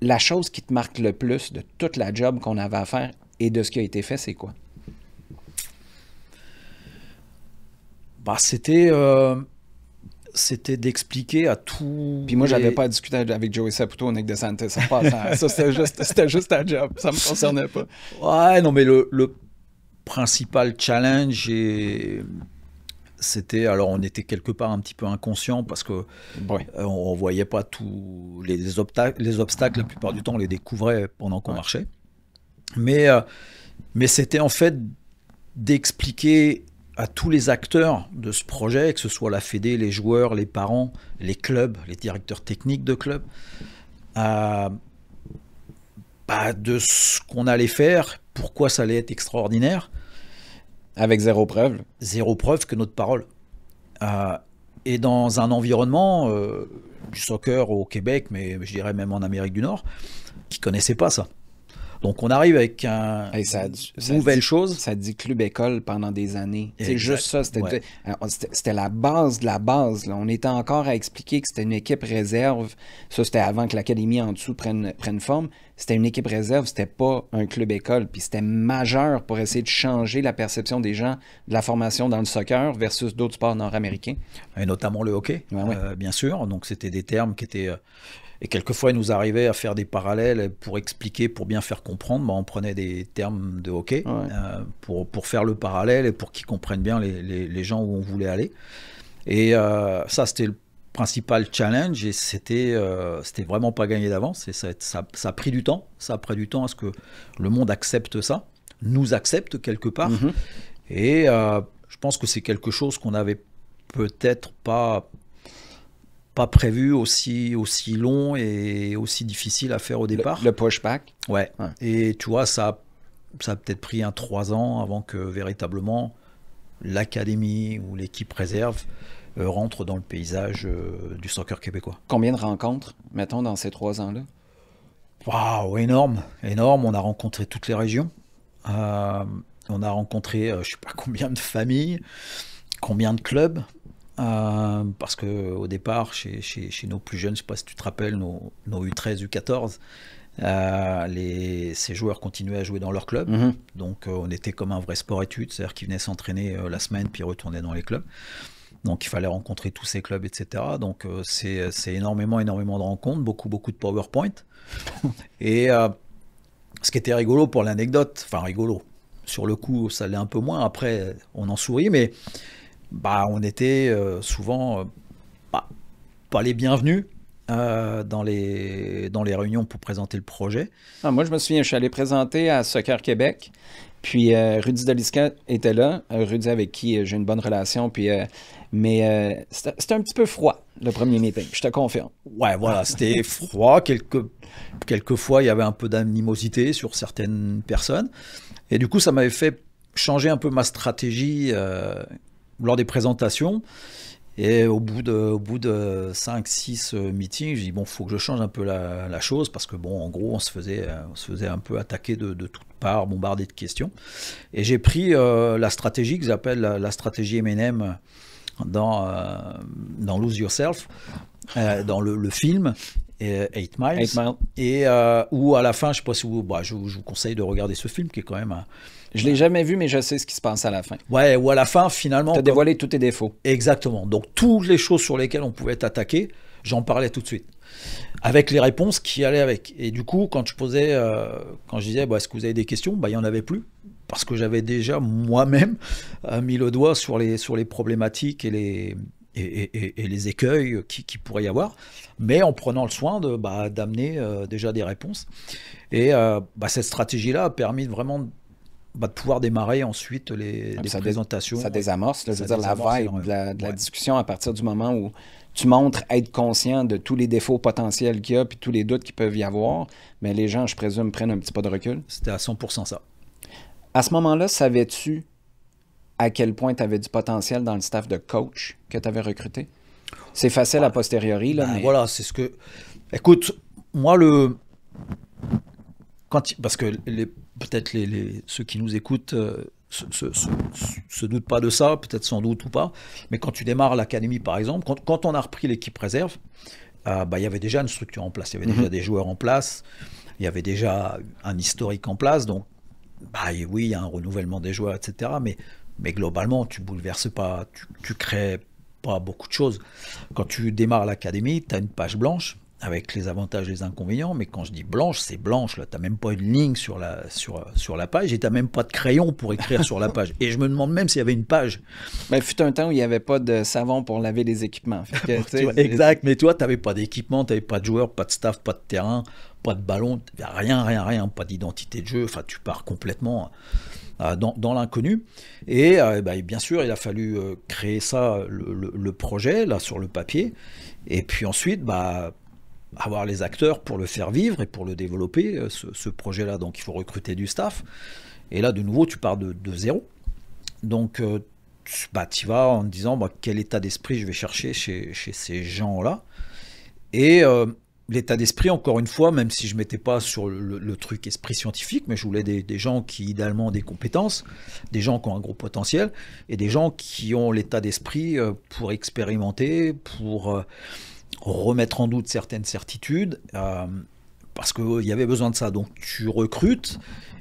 la chose qui te marque le plus de toute la job qu'on avait à faire et de ce qui a été fait, c'est quoi? Bah, c'était d'expliquer à tout. Puis moi, j'avais pas à discuter avec Joey Saputo ou Nick DeSantis. Ça, c'était juste un job. Ça me concernait pas. Ouais, non, mais le principal challenge, c'était... Alors, on était quelque part un petit peu inconscient parce que on voyait pas tous les obstacles. La plupart du temps, on les découvrait pendant qu'on marchait. Mais c'était en fait d'expliquer à tous les acteurs de ce projet, que ce soit la Fédé, les joueurs, les parents, les clubs, les directeurs techniques de clubs, de ce qu'on allait faire, pourquoi ça allait être extraordinaire. Avec zéro preuve. Zéro preuve que notre parole. Et dans un environnement du soccer au Québec, mais je dirais même en Amérique du Nord, qui ne connaissait pas ça. Donc on arrive avec une nouvelle chose. Ça dit club-école pendant des années. C'est juste ça. C'était la base de la base. Là. On était encore à expliquer que c'était une équipe réserve. Ça, c'était avant que l'académie en dessous prenne forme. C'était une équipe réserve, c'était pas un club-école. Puis c'était majeur pour essayer de changer la perception des gens de la formation dans le soccer versus d'autres sports nord-américains. Et notamment le hockey, bien sûr. Donc c'était des termes qui étaient... Et quelquefois, il nous arrivait à faire des parallèles pour expliquer, pour bien faire comprendre. On prenait des termes de hockey pour faire le parallèle et pour qu'ils comprennent bien les gens où on voulait aller. Et ça, c'était le principal challenge, et c'était vraiment pas gagné d'avance, et ça a pris du temps. Ça a pris du temps à ce que le monde accepte ça, nous accepte quelque part. Et je pense que c'est quelque chose qu'on n'avait peut-être pas prévu aussi long et aussi difficile à faire au départ. Le pushback. Ouais. Et tu vois, ça a peut-être pris 3 ans avant que véritablement l'académie ou l'équipe réserve rentre dans le paysage du soccer québécois. Combien de rencontres, mettons, dans ces 3 ans-là? Waouh, énorme. On a rencontré toutes les régions. On a rencontré, je ne sais pas combien de familles, combien de clubs. Parce qu'au départ, chez nos plus jeunes, je ne sais pas si tu te rappelles, nos U13, U14, ces joueurs continuaient à jouer dans leur club. Donc on était comme un vrai sport-études, c'est-à-dire qu'ils venaient s'entraîner la semaine puis retournaient dans les clubs. Donc il fallait rencontrer tous ces clubs, etc. Donc c'est énormément de rencontres, beaucoup de PowerPoint. Et ce qui était rigolo pour l'anecdote, enfin rigolo, sur le coup ça l'est un peu moins, après on en sourit, mais on était souvent pas les bienvenus dans les réunions pour présenter le projet. Moi, je me souviens, je suis allé présenter à Soccer Québec, puis Rudy Doliska était là, Rudy avec qui j'ai une bonne relation, puis, mais c'était un petit peu froid, le premier meeting, je te confirme. Ouais, voilà, c'était froid, quelquefois il y avait un peu d'animosité sur certaines personnes, et du coup ça m'avait fait changer un peu ma stratégie lors des présentations. Et au bout de 5-6 meetings, je dis bon, faut que je change un peu la chose, parce que bon, en gros, on se faisait un peu attaquer de toutes parts, bombarder de questions. Et j'ai pris la stratégie que j'appelle la stratégie M&M dans Lose Yourself, dans le film 8 Miles. Et où à la fin, je sais pas si je vous conseille de regarder ce film qui est quand même je l'ai jamais vu, mais je sais ce qui se passe à la fin. Ouais, ou à la fin, finalement... Tu as dévoilé tous tes défauts. Exactement. Donc, toutes les choses sur lesquelles on pouvait t'attaquer, j'en parlais tout de suite. Avec les réponses qui allaient avec. Et du coup, quand je disais, est-ce que vous avez des questions, il n'y en avait plus. Parce que j'avais déjà, moi-même, mis le doigt sur les problématiques et les écueils qui pourrait y avoir, mais en prenant le soin d'amener déjà des réponses. Et cette stratégie-là a permis vraiment de pouvoir démarrer ensuite les présentations. Ça désamorce, la vibe de la discussion à partir du moment où tu montres être conscient de tous les défauts potentiels qu'il y a puis tous les doutes qu'il peuvent y avoir, mais les gens, je présume, prennent un petit pas de recul. C'était à 100% ça. À ce moment-là, savais-tu à quel point tu avais du potentiel dans le staff de coach que tu avais recruté? C'est facile a posteriori, là, mais... Voilà, c'est ce que... Écoute, moi, parce que peut-être ceux qui nous écoutent se doutent pas de ça, peut-être sans doute ou pas, mais quand tu démarres l'académie, par exemple, quand on a repris l'équipe réserve, il y avait déjà une structure en place, il y avait déjà des joueurs en place, il y avait déjà un historique en place, donc oui, il y a un renouvellement des joueurs, etc., mais globalement, tu bouleverses pas, tu crées pas beaucoup de choses. Quand tu démarres l'académie, tu as une page blanche avec les avantages et les inconvénients, mais quand je dis blanche, c'est blanche, là, tu n'as même pas une ligne sur la page, et tu n'as même pas de crayon pour écrire sur la page. Et je me demande même s'il y avait une page. Mais fut un temps où il n'y avait pas de savon pour laver les équipements. Exact, mais toi, tu n'avais pas d'équipement, tu n'avais pas de joueurs, pas de staff, pas de terrain, pas de ballon, rien, pas d'identité de jeu, enfin, tu pars complètement dans l'inconnu. Et bien sûr, il a fallu créer ça, le projet, là, sur le papier, et puis ensuite, avoir les acteurs pour le faire vivre et pour le développer, ce projet-là. Donc, il faut recruter du staff. Et là, de nouveau, tu pars de zéro. Donc, tu vas en te disant quel état d'esprit je vais chercher chez ces gens-là. Et l'état d'esprit, encore une fois, même si je ne mettais pas sur le truc esprit scientifique, mais je voulais des gens qui, idéalement, ont des compétences, des gens qui ont un gros potentiel, et des gens qui ont l'état d'esprit pour expérimenter, pour... remettre en doute certaines certitudes, parce qu'il y avait besoin de ça. Donc tu recrutes,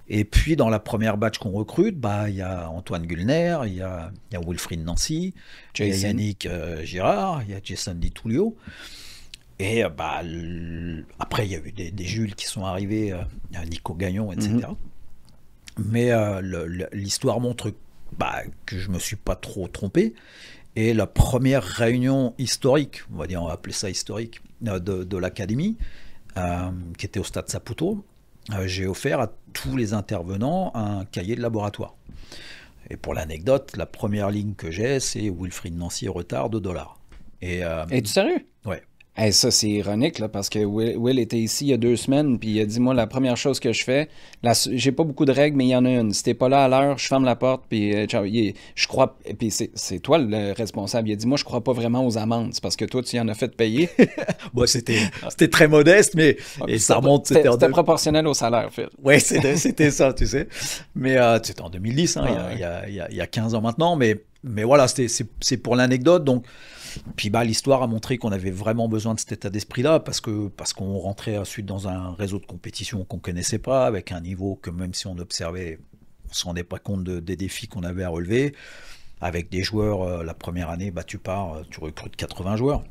et puis dans la première batch qu'on recrute, il y a Antoine Gullner, il y a Wilfried Nancy, il y a Yannick Girard, il y a Jason Di Tullio, et après il y a eu des Jules qui sont arrivés, Nico Gagnon, etc. Mais l'histoire montre que je ne me suis pas trop trompé, Et la première réunion historique, on va appeler ça historique, de l'académie, qui était au stade Saputo, j'ai offert à tous les intervenants un cahier de laboratoire. Et pour l'anecdote, la première ligne que j'ai, c'est Wilfried Nancy retard $2. Es-tu sérieux? Ouais. Hey, ça, c'est ironique, là, parce que Will était ici il y a 2 semaines, puis il a dit, moi, la première chose que je fais, j'ai pas beaucoup de règles, mais il y en a une. Si t'es pas là à l'heure, je ferme la porte, puis ciao. Je crois, puis c'est toi le responsable. Il a dit, moi, je crois pas vraiment aux amendes. C'est parce que toi, tu en as fait payer. Bon, c'était très modeste, mais et ça remonte. C'était proportionnel au salaire, Phil. Oui, c'était ça, tu sais. Mais c'était en 2010, hein, il y a 15 ans maintenant, mais voilà, c'est pour l'anecdote, donc. Puis l'histoire a montré qu'on avait vraiment besoin de cet état d'esprit-là parce qu'on rentrait ensuite dans un réseau de compétition qu'on ne connaissait pas, avec un niveau que même si on observait, on ne se rendait pas compte des défis qu'on avait à relever. Avec des joueurs, la première année, tu recrutes 80 joueurs.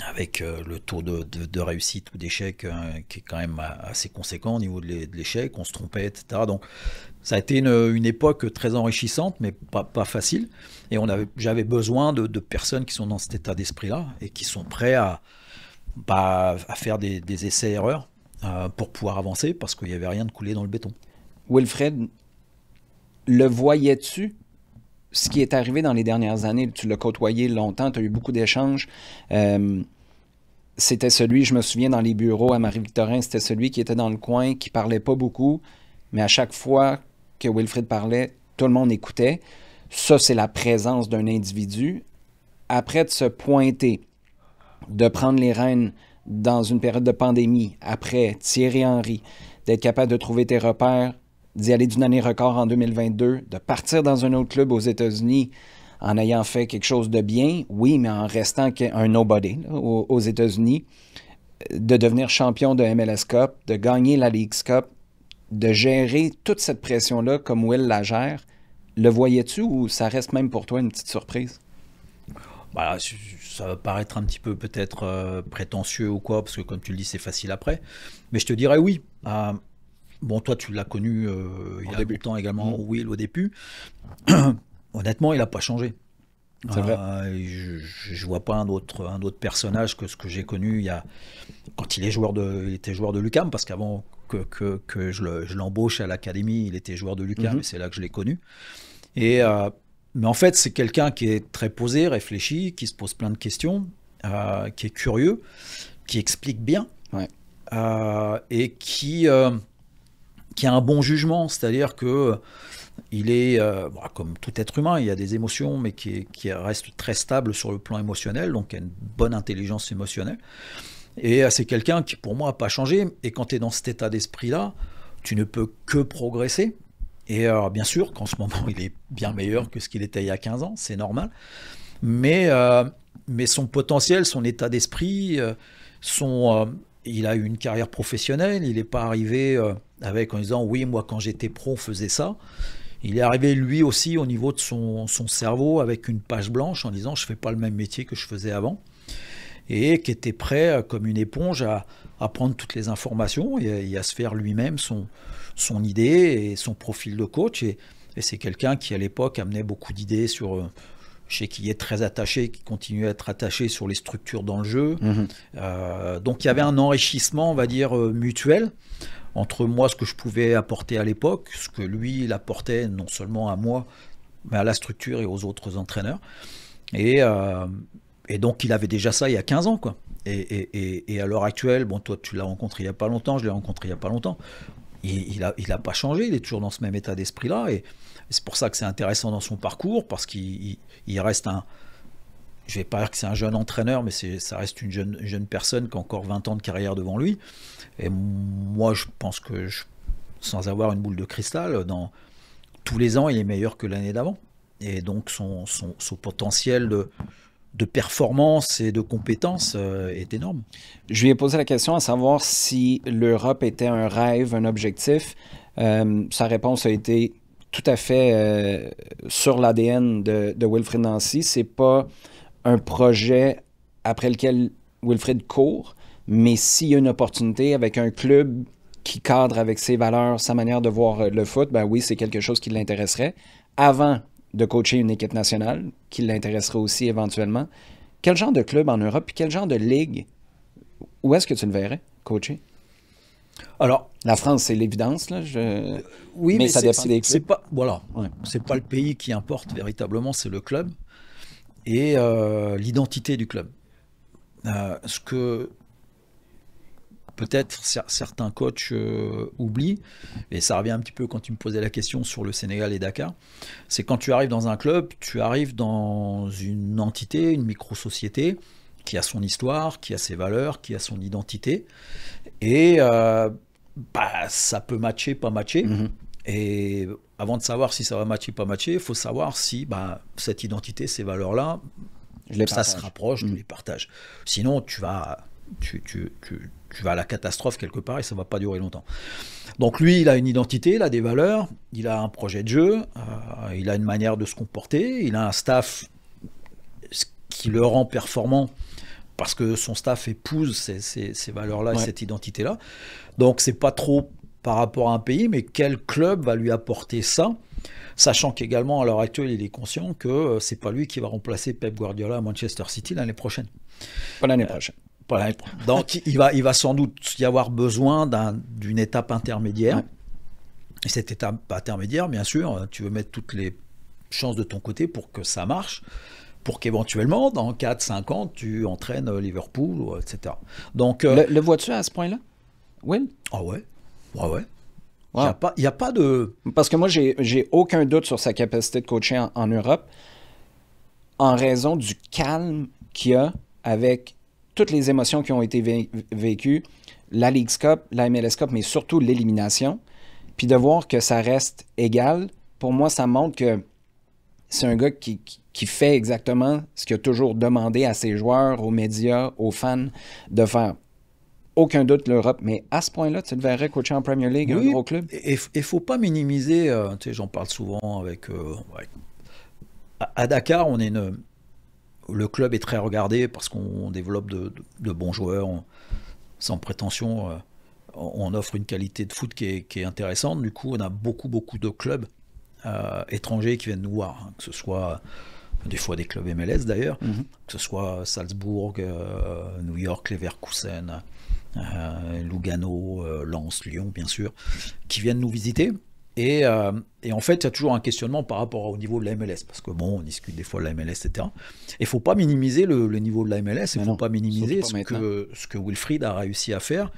Avec le taux de réussite ou d'échec qui est quand même assez conséquent au niveau de l'échec, on se trompait, etc. Donc ça a été une époque très enrichissante, mais pas facile. Et j'avais besoin de personnes qui sont dans cet état d'esprit-là et qui sont prêts à faire des essais-erreurs pour pouvoir avancer parce qu'il n'y avait rien de coulé dans le béton. Wilfred, le voyais-tu? Ce qui est arrivé dans les dernières années, tu l'as côtoyé longtemps, tu as eu beaucoup d'échanges. C'était celui, je me souviens, dans les bureaux à Marie-Victorin, c'était celui qui était dans le coin, qui parlait pas beaucoup, mais à chaque fois que Wilfred parlait, tout le monde écoutait. Ça, c'est la présence d'un individu. Après de se pointer, de prendre les rênes dans une période de pandémie, après Thierry Henry, d'être capable de trouver tes repères, d'y aller d'une année record en 2022, de partir dans un autre club aux États-Unis en ayant fait quelque chose de bien, oui, mais en restant un nobody là, aux États-Unis, de devenir champion de MLS Cup, de gagner la Leagues Cup, de gérer toute cette pression-là comme Will la gère. Le voyais-tu ou ça reste même pour toi une petite surprise? Ça va paraître un petit peu peut-être prétentieux ou quoi, parce que comme tu le dis, c'est facile après. Mais je te dirais oui. Bon, toi, tu l'as connu il y a longtemps également, Will, au début. Honnêtement, il n'a pas changé. C'est vrai. Je ne vois pas un autre personnage que ce que j'ai connu quand il était joueur de l'UQAM, parce qu'avant que je l'embauche à l'académie, il était joueur de l'UQAM, et c'est là que je l'ai connu. Mais en fait, c'est quelqu'un qui est très posé, réfléchi, qui se pose plein de questions, qui est curieux, qui explique bien, et qui a un bon jugement, c'est-à-dire que il est, comme tout être humain, il y a des émotions, mais qui reste très stable sur le plan émotionnel, donc il a une bonne intelligence émotionnelle. Et c'est quelqu'un qui, pour moi, n'a pas changé. Et quand tu es dans cet état d'esprit-là, tu ne peux que progresser. Et bien sûr qu'en ce moment, il est bien meilleur que ce qu'il était il y a 15 ans, c'est normal. Mais son potentiel, son état d'esprit, il a eu une carrière professionnelle, il n'est pas arrivé en disant « oui, moi quand j'étais pro, on faisait ça ». Il est arrivé lui aussi au niveau de son cerveau avec une page blanche en disant « je ne fais pas le même métier que je faisais avant ». Et qui était prêt comme une éponge à prendre toutes les informations et à se faire lui-même son idée et son profil de coach. Et c'est quelqu'un qui à l'époque amenait beaucoup d'idées sur... Je sais qu'il est très attaché, qui continue à être attaché sur les structures dans le jeu. Donc il y avait un enrichissement, on va dire, mutuel entre moi, ce que je pouvais apporter à l'époque, ce que lui, il apportait non seulement à moi, mais à la structure et aux autres entraîneurs. Et donc il avait déjà ça il y a 15 ans, quoi. Et à l'heure actuelle, bon, toi tu l'as rencontré il n'y a pas longtemps, je l'ai rencontré il n'y a pas longtemps. Il a pas changé, il est toujours dans ce même état d'esprit-là. Et c'est pour ça que c'est intéressant dans son parcours, parce qu'il reste je ne vais pas dire que c'est un jeune entraîneur, mais ça reste une jeune personne qui a encore 20 ans de carrière devant lui. Et moi, je pense que, sans avoir une boule de cristal, dans tous les ans, il est meilleur que l'année d'avant. Et donc, son potentiel de performance et de compétence est énorme. Je lui ai posé la question à savoir si l'Europe était un rêve, un objectif. Sa réponse a été tout à fait sur l'ADN de Wilfried Nancy. C'est pas un projet après lequel Wilfried court, mais s'il y a une opportunité avec un club qui cadre avec ses valeurs, sa manière de voir le foot, ben oui, c'est quelque chose qui l'intéresserait. Avant de coacher une équipe nationale, qui l'intéresserait aussi éventuellement. Quel genre de club en Europe, puis quel genre de ligue, où est-ce que tu le verrais coacher? Alors, la France, c'est l'évidence, là. oui, mais ça dépend des clubs. C'est pas, voilà, Ouais. c'est pas le pays qui importe véritablement, c'est le club et l'identité du club. Ce que peut-être certains coachs oublient, et ça revient un petit peu quand tu me posais la question sur le Sénégal et Dakar, c'est quand tu arrives dans un club, tu arrives dans une entité, une micro-société qui a son histoire, qui a ses valeurs, qui a son identité, et ça peut matcher, pas matcher. Mm-hmm. Et avant de savoir si ça va matcher, pas matcher, il faut savoir si cette identité, ces valeurs-là, ça se rapproche, tu les partages. Sinon, tu vas à la catastrophe quelque part et ça ne va pas durer longtemps. Donc lui, il a une identité, il a des valeurs, il a un projet de jeu, il a une manière de se comporter, il a un staff qui le rend performant parce que son staff épouse ces valeurs-là et cette identité-là. Donc c'est pas trop par rapport à un pays, mais quel club va lui apporter ça, sachant qu'également à l'heure actuelle, il est conscient que c'est pas lui qui va remplacer Pep Guardiola à Manchester City l'année prochaine. Pas l'année prochaine. Donc il va sans doute y avoir besoin d'une étape intermédiaire. Et cette étape intermédiaire, bien sûr, tu veux mettre toutes les chances de ton côté pour que ça marche, pour qu'éventuellement, dans 4-5 ans, tu entraînes Liverpool, etc. Donc, le vois-tu à ce point-là, Will? Ah ouais. Ouais. Wow. Il n'y a pas de... Parce que moi, j'ai aucun doute sur sa capacité de coacher en Europe en raison du calme qu'il y a avec toutes les émotions qui ont été vécues, la Leagues Cup, la MLS Cup, mais surtout l'élimination. Puis de voir que ça reste égal, pour moi, ça montre que c'est un gars qui fait exactement ce qu'il a toujours demandé à ses joueurs, aux médias, aux fans de faire. Aucun doute l'Europe, mais à ce point-là, tu le verrais coacher en Premier League, un gros club. Et il ne faut pas minimiser, j'en parle souvent avec... À Dakar, le club est très regardé parce qu'on développe de bons joueurs, sans prétention, on offre une qualité de foot qui est intéressante. Du coup, on a beaucoup de clubs étrangers qui viennent nous voir, que ce soit des fois des clubs MLS d'ailleurs, que ce soit Salzbourg, New York, Leverkusen, Lugano, Lens, Lyon bien sûr, qui viennent nous visiter. Et en fait, il y a toujours un questionnement par rapport au niveau de la MLS, parce que on discute des fois de la MLS, etc. Et il ne faut pas minimiser le niveau de la MLS, il ne faut pas minimiser ce que Wilfried a réussi à faire.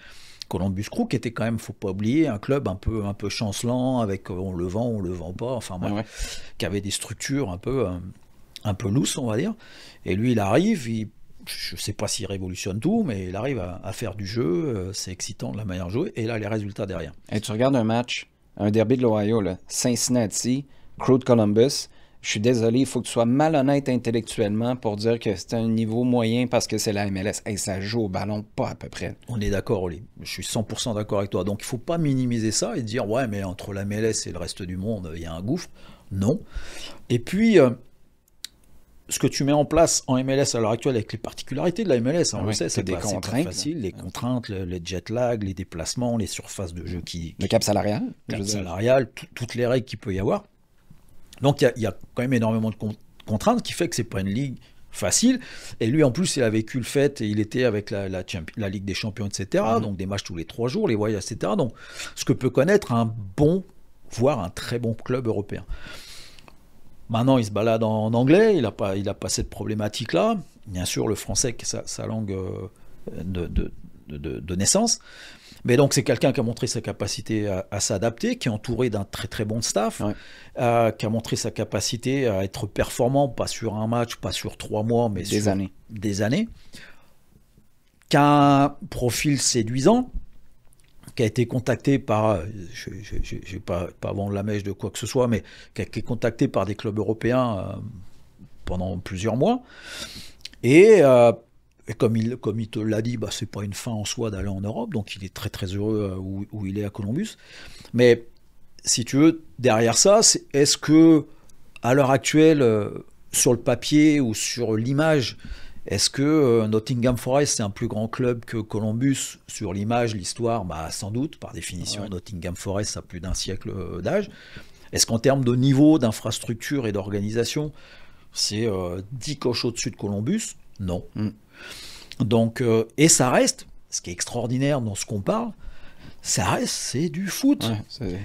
Columbus Crew, qui était quand même, faut pas oublier, un club un peu chancelant, avec on le vend pas, enfin qui avait des structures un peu loose, on va dire. Et lui, il arrive, je ne sais pas s'il révolutionne tout, mais il arrive à faire du jeu, c'est excitant de la manière de jouer, et là, les résultats derrière. Et tu regardes un match, un derby de l'Ohio, Cincinnati, Crew de Columbus, je suis désolé, il faut que tu sois malhonnête intellectuellement pour dire que c'est un niveau moyen parce que c'est la MLS. Et ça joue au ballon pas à peu près. On est d'accord, Oli. Je suis 100% d'accord avec toi. Donc il ne faut pas minimiser ça et dire ouais, mais entre la MLS et le reste du monde, il y a un gouffre. Non. Et puis, ce que tu mets en place en MLS à l'heure actuelle avec les particularités de la MLS, on le sait, c'est des contraintes facile, les contraintes, les jet lag, les déplacements, les surfaces de jeu le cap salarial. Toutes les règles qu'il peut y avoir. Donc il y a quand même énormément de contraintes qui fait que c'est pas une ligue facile. Et lui en plus il a vécu le fait, et il était avec la Ligue des Champions, etc. Donc des matchs tous les 3 jours, les voyages, etc. Donc ce que peut connaître un bon, voire un très bon club européen. Maintenant il se balade en anglais, il a pas cette problématique-là. Bien sûr le français qui est sa langue de naissance. Mais donc c'est quelqu'un qui a montré sa capacité à s'adapter, qui est entouré d'un très très bon staff, qui a montré sa capacité à être performant, pas sur un match, pas sur 3 mois, mais sur des années, qui a un profil séduisant, qui a été contacté par, je ne vais pas vendre la mèche de quoi que ce soit, mais qui a été contacté par des clubs européens pendant plusieurs mois, et comme il te l'a dit, c'est pas une fin en soi d'aller en Europe, donc il est très très heureux où il est à Columbus. Mais si tu veux, derrière ça, est-ce que à l'heure actuelle, sur le papier ou sur l'image, est-ce que Nottingham Forest c'est un plus grand club que Columbus sur l'image, l'histoire? Sans doute, par définition, Nottingham Forest a plus d'un siècle d'âge. Est-ce qu'en termes de niveau, d'infrastructure et d'organisation, c'est 10 coches au-dessus de Columbus? Non. Donc, et ça reste, ce qui est extraordinaire dans ce qu'on parle, ça reste, c'est du foot.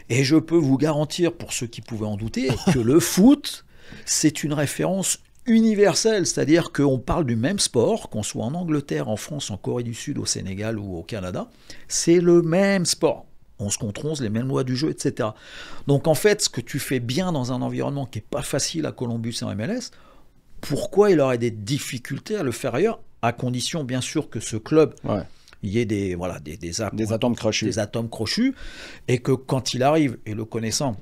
Et je peux vous garantir, pour ceux qui pouvaient en douter, que le foot, c'est une référence universelle. C'est-à-dire qu'on parle du même sport, qu'on soit en Angleterre, en France, en Corée du Sud, au Sénégal ou au Canada. C'est le même sport. On se contronce, les mêmes lois du jeu, etc. Donc en fait, ce que tu fais bien dans un environnement qui n'est pas facile à Columbus et en MLS, pourquoi il aurait des difficultés à le faire ailleurs, à condition bien sûr que ce club... il y ait des atomes crochus. Des atomes crochus, et que quand il arrive, et le connaissant,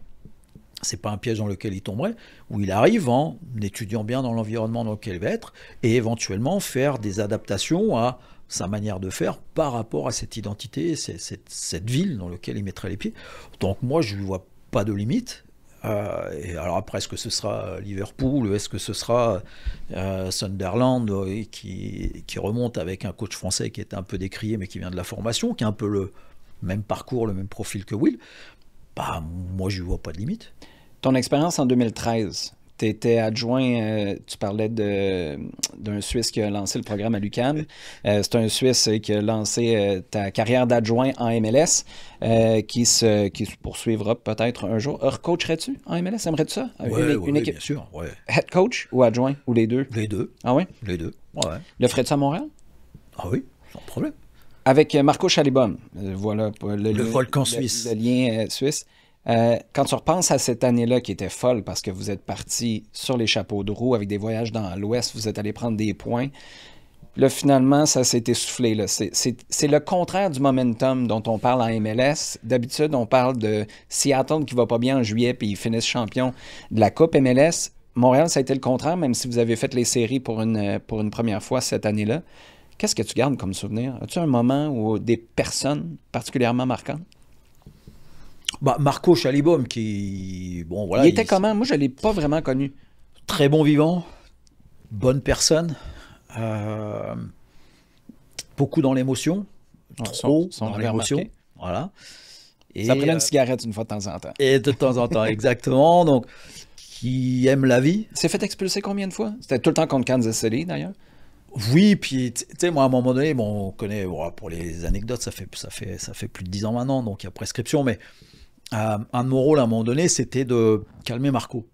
c'est pas un piège dans lequel il tomberait, où il arrive en étudiant bien dans l'environnement dans lequel il va être, et éventuellement faire des adaptations à sa manière de faire par rapport à cette identité, cette ville dans laquelle il mettrait les pieds. Donc moi, je ne vois pas de limite. Et alors après, est-ce que ce sera Liverpool, ou est-ce que ce sera Sunderland qui remonte avec un coach français qui est un peu décrié mais qui vient de la formation, qui a un peu le même parcours, le même profil que Will, moi je ne vois pas de limite. Ton expérience en 2013, tu étais adjoint, tu parlais d'un Suisse qui a lancé le programme à l'UQAM. C'est un Suisse qui a lancé ta carrière d'adjoint en MLS, qui se poursuivra peut-être un jour. Recoacherais-tu en MLS? Aimerais-tu ça? Une équipe, bien sûr. Ouais. Head coach ou adjoint? Ou les deux? Les deux. Ah oui? Les deux, ouais. Le ferais-tu à Montréal? Ah oui, sans problème. Avec Marco Chalibom, voilà le volcan suisse. Le lien suisse. Quand tu repenses à cette année-là qui était folle parce que vous êtes parti sur les chapeaux de roue avec des voyages dans l'Ouest, vous êtes allé prendre des points. Là, finalement, ça s'est essoufflé. Là. C'est le contraire du momentum dont on parle en MLS. D'habitude, on parle de Seattle qui va pas bien en juillet puis ils finissent champion de la Coupe MLS. Montréal, ça a été le contraire, même si vous avez fait les séries pour une première fois cette année-là. Qu'est-ce que tu gardes comme souvenir? As-tu un moment ou des personnes particulièrement marquantes? Marco Chalibom, qui... Bon, voilà, il était comment? Moi, je ne l'ai pas vraiment connu. Très bon vivant, bonne personne, beaucoup dans l'émotion, trop dans l'émotion. Voilà. Et ça prenait une cigarette une fois de temps en temps. Et de temps en temps, exactement. Donc, qui aime la vie. Il s'est fait expulser combien de fois? C'était tout le temps contre Kansas City, d'ailleurs. Oui, puis tu sais, moi à un moment donné, on connaît, pour les anecdotes, ça fait plus de 10 ans maintenant, donc il y a prescription, mais un de mon rôle à un moment donné, c'était de calmer Marco.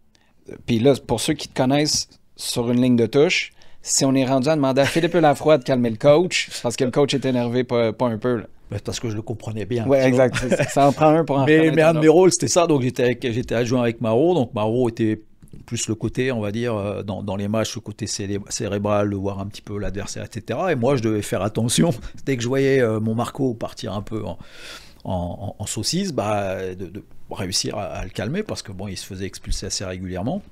Puis là, pour ceux qui te connaissent sur une ligne de touche, si on est rendu à demander à Philippe Lafroy de calmer le coach, c'est parce que le coach est énervé, pas un peu. Là. Parce que je le comprenais bien. Oui, exact. Ça en prend un pour en faire. Mais un de mes rôles, c'était ça, donc j'étais adjoint avec Maro, donc Maro était plus le côté, on va dire, dans les matchs, le côté cérébral, de voir un petit peu l'adversaire, etc. Et moi, je devais faire attention. Dès que je voyais mon Marco partir un peu en saucisse, de réussir à le calmer, parce que bon, il se faisait expulser assez régulièrement.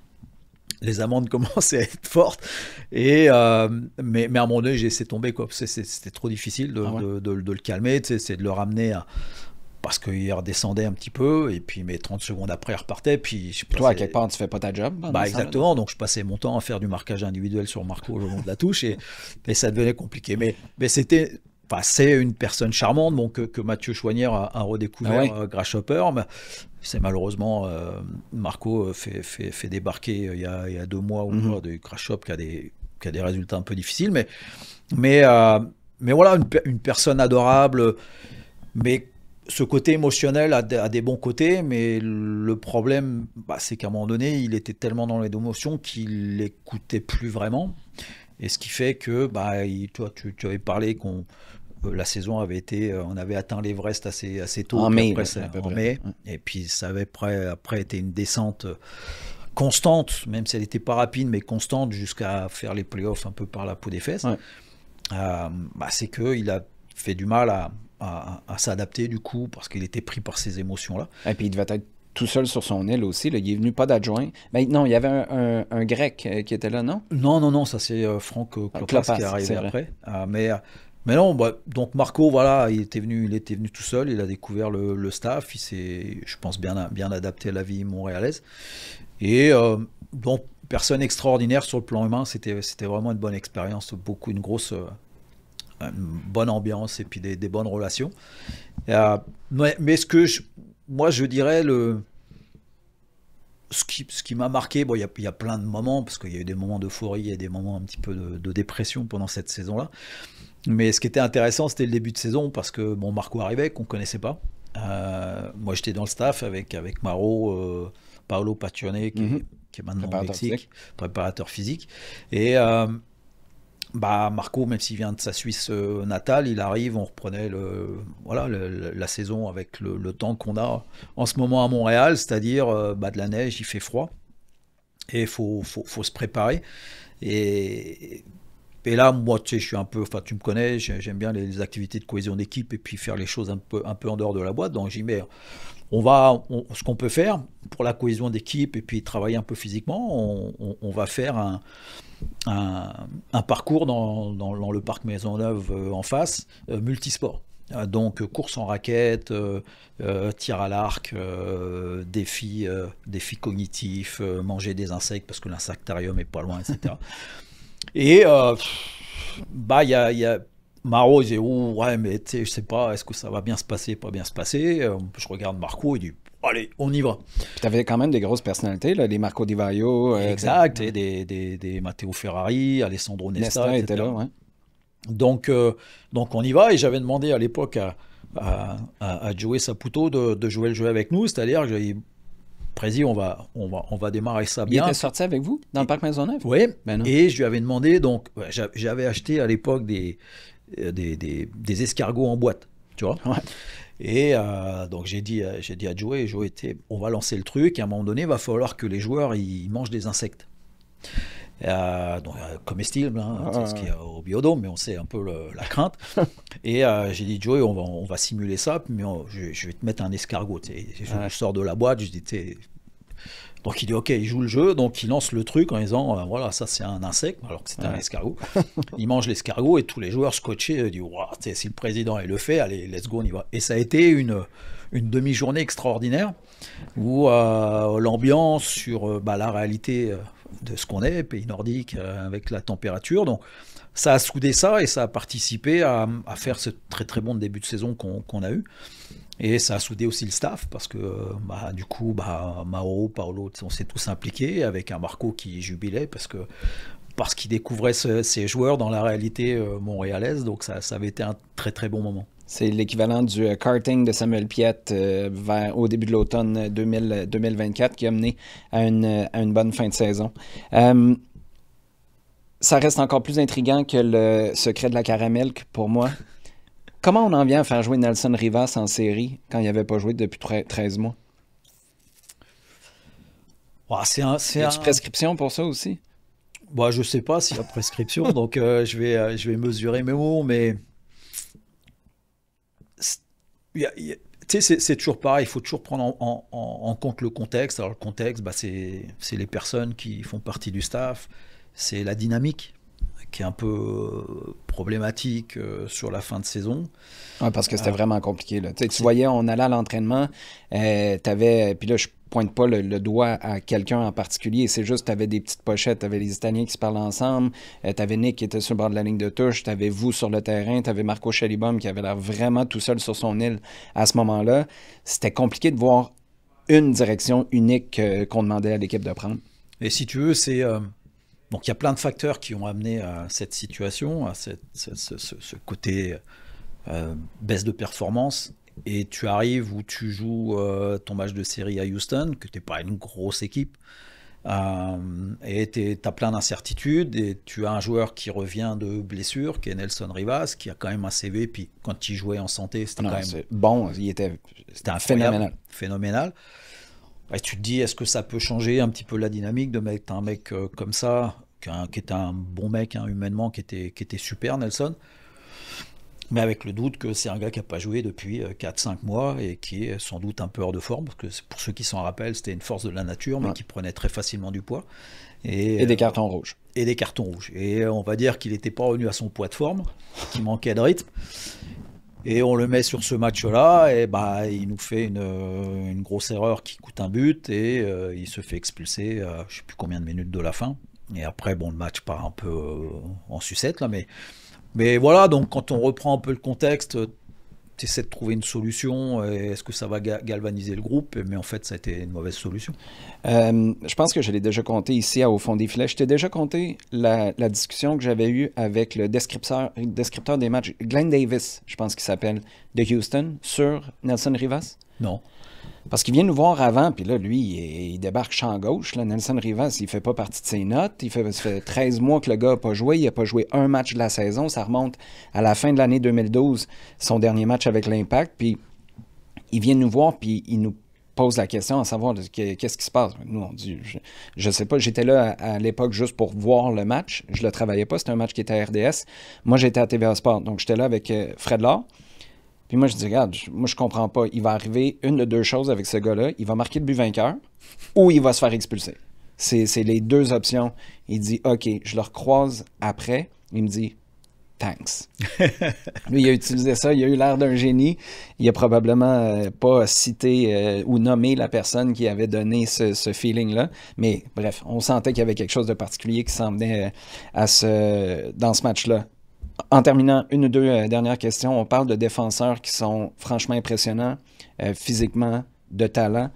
Les amendes commençaient à être fortes. Mais à un moment donné, j'ai laissé tomber, quoi. C'était trop difficile de le calmer, c'est de le ramener à... Parce qu'il redescendait un petit peu, et puis mais 30 secondes après, il repartait. Puis toi, à quelque part, tu fais pas ta job. Exactement, donc je passais mon temps à faire du marquage individuel sur Marco le long de la touche, et ça devenait compliqué. Mais c'était... c'est une personne charmante, bon, que Mathieu Chouanière a redécouvert Grasshopper. C'est malheureusement Marco fait débarquer il y a 2 mois ou quoi de Grasshopper qui a des résultats un peu difficiles. Mais voilà, une personne adorable, mais ce côté émotionnel a des bons côtés, mais le problème, c'est qu'à un moment donné, il était tellement dans les émotions qu'il n'écoutait plus vraiment. Et ce qui fait que, toi, tu avais parlé la saison avait été, on avait atteint l'Everest assez tôt. En mai. Et puis ça avait après été une descente constante, même si elle n'était pas rapide, mais constante jusqu'à faire les playoffs un peu par la peau des fesses. Ouais. C'est qu'il a fait du mal à s'adapter du coup, parce qu'il était pris par ces émotions-là. Et puis il devait être tout seul sur son île aussi. Là. Il est venu pas d'adjoint. Mais non, il y avait un Grec qui était là, non? Non, ça c'est Franck Klopas qui est arrivé après. Mais non, donc Marco, voilà, il était venu tout seul, il a découvert le staff, il s'est, je pense, bien adapté à la vie montréalaise. Et donc, personne extraordinaire sur le plan humain, c'était vraiment une bonne expérience, une bonne ambiance et puis des bonnes relations. Mais moi je dirais ce qui m'a marqué, bon, il y a plein de moments, parce qu'il y a eu des moments d'euphorie et des moments un petit peu de dépression pendant cette saison-là. Mais ce qui était intéressant, c'était le début de saison, parce que bon, Marco arrivait, qu'on ne connaissait pas. Moi, j'étais dans le staff avec Maro, Paolo Paccione, qui est maintenant au Mexique, préparateur physique. Et Marco, même s'il vient de sa Suisse natale, il arrive, on reprenait la saison avec le temps qu'on a en ce moment à Montréal, c'est-à-dire de la neige, il fait froid, et il faut se préparer. Et là, moi, tu sais, je suis un peu, enfin, tu me connais, j'aime bien les activités de cohésion d'équipe et puis faire les choses un peu en dehors de la boîte. Donc, j'y mets, ce qu'on peut faire pour la cohésion d'équipe et puis travailler un peu physiquement, on va faire un parcours dans le parc Maisonneuve en face, multisport. Donc, course en raquette, tir à l'arc, défis cognitifs, manger des insectes parce que l'insectarium est pas loin, etc. Et il y a Maro, il disait ouais, mais tu sais, je sais pas, est-ce que ça va bien se passer, pas bien se passer. Je regarde Marco, il dit allez, on y va. Tu avais quand même des grosses personnalités, là, des Marco Di Vaio. Exact, et des Matteo Ferrari, Alessandro Nesta était là, ouais. Donc on y va, et j'avais demandé à l'époque à Joey Saputo de jouer le jeu avec nous, c'est-à-dire que j'ai Prési, on va démarrer ça bien. Il était sorti avec vous dans le parc Maisonneuve? Oui, ben et je lui avais demandé, donc j'avais acheté à l'époque des escargots en boîte, tu vois. Ouais. Et donc j'ai dit à Joey, on va lancer le truc, et à un moment donné, il va falloir que les joueurs ils mangent des insectes. Donc comestibles, c'est ce qu'il y a au biodôme, mais on sait un peu la crainte. Et j'ai dit Joey, on va simuler ça, mais je vais te mettre un escargot. Je sors de la boîte, je dis donc il dit ok, il joue le jeu, donc il lance le truc en disant voilà, ça c'est un insecte, alors que c'était un escargot. Il mange l'escargot et tous les joueurs scotchés disent wow, si le président il le fait, allez, let's go, on y va. Et ça a été une demi-journée extraordinaire où l'ambiance sur la réalité de ce qu'on est, pays nordique, avec la température, donc ça a soudé ça et ça a participé à faire ce très très bon début de saison qu'on a eu. Et ça a soudé aussi le staff parce que du coup Mauro, Paolo, on s'est tous impliqués avec un Marco qui jubilait parce qu'il découvrait ces joueurs dans la réalité montréalaise, donc ça avait été un très très bon moment. C'est l'équivalent du karting de Samuel Piette au début de l'automne 2024 qui a mené à une bonne fin de saison. Ça reste encore plus intriguant que le secret de la caramel pour moi. Comment on en vient à faire jouer Nelson Rivas en série quand il n'avait pas joué depuis 13 mois? Y a-t-il prescription pour ça aussi? Je ne sais pas s'il y a prescription, donc je vais mesurer mes mots, mais c'est toujours pareil, il faut toujours prendre en compte le contexte. Alors le contexte, c'est les personnes qui font partie du staff, c'est la dynamique qui est un peu problématique sur la fin de saison. Ouais, parce que c'était vraiment compliqué. Là. Tu voyais, on allait à l'entraînement, puis là, je pointe pas le doigt à quelqu'un en particulier, c'est juste, tu avais des petites pochettes, tu avais les Italiens qui se parlent ensemble, tu avais Nick qui était sur le bord de la ligne de touche, tu avais vous sur le terrain, tu avais Marco Schellibaum qui avait l'air vraiment tout seul sur son île à ce moment-là. C'était compliqué de voir une direction unique qu'on demandait à l'équipe de prendre. Et si tu veux, c'est... Donc il y a plein de facteurs qui ont amené à cette situation, à ce côté baisse de performance. Et tu arrives où tu joues ton match de série à Houston, que tu n'es pas une grosse équipe, et tu as plein d'incertitudes, et tu as un joueur qui revient de blessure, qui est Nelson Rivas, qui a quand même un CV, puis quand il jouait en santé, c'était quand même... Bon, c'était un phénoménal. Et tu te dis, est-ce que ça peut changer un petit peu la dynamique de mettre un mec comme ça, qui était un bon mec humainement, qui était super, Nelson, mais avec le doute que c'est un gars qui n'a pas joué depuis 4-5 mois et qui est sans doute un peu hors de forme, parce que pour ceux qui s'en rappellent, c'était une force de la nature, mais qui prenait très facilement du poids. Et des cartons rouges. Et des cartons rouges. Et on va dire qu'il n'était pas revenu à son poids de forme, qu'il manquait de rythme. Et on le met sur ce match-là, et il nous fait une grosse erreur qui coûte un but, et il se fait expulser je ne sais plus combien de minutes de la fin. Et après, le match part un peu en sucette, là, mais voilà, donc quand on reprend un peu le contexte, tu essaies de trouver une solution, est-ce que ça va galvaniser le groupe? Mais en fait, ça a été une mauvaise solution. Je pense que je l'ai déjà compté ici Au fond des filets. Je t'ai déjà compté la discussion que j'avais eue avec le descripteur des matchs, Glenn Davis, je pense qu'il s'appelle, de Houston, sur Nelson Rivas. Non. Parce qu'il vient nous voir avant, puis là, lui, il débarque champ gauche. Là. Nelson Rivas, il fait pas partie de ses notes. Ça fait 13 mois que le gars n'a pas joué. Il n'a pas joué un match de la saison. Ça remonte à la fin de l'année 2012, son dernier match avec l'Impact. Puis il vient nous voir, puis il nous pose la question à savoir qu'est-ce qui se passe. Nous, on dit, je sais pas, j'étais là à l'époque juste pour voir le match. Je le travaillais pas, c'était un match qui était à RDS. Moi, j'étais à TVA Sport, donc j'étais là avec Fred Laure. Puis moi, je dis, regarde, moi, je comprends pas. Il va arriver une de deux choses avec ce gars-là. Il va marquer le but vainqueur ou il va se faire expulser. C'est les deux options. Il dit, OK, je le recroise après. Il me dit, thanks. Lui, il a utilisé ça. Il a eu l'air d'un génie. Il a probablement pas cité ou nommé la personne qui avait donné ce feeling-là. Mais bref, on sentait qu'il y avait quelque chose de particulier qui s'en venait dans ce match-là. En terminant, une ou deux dernières questions. On parle de défenseurs qui sont franchement impressionnants, physiquement, de talent.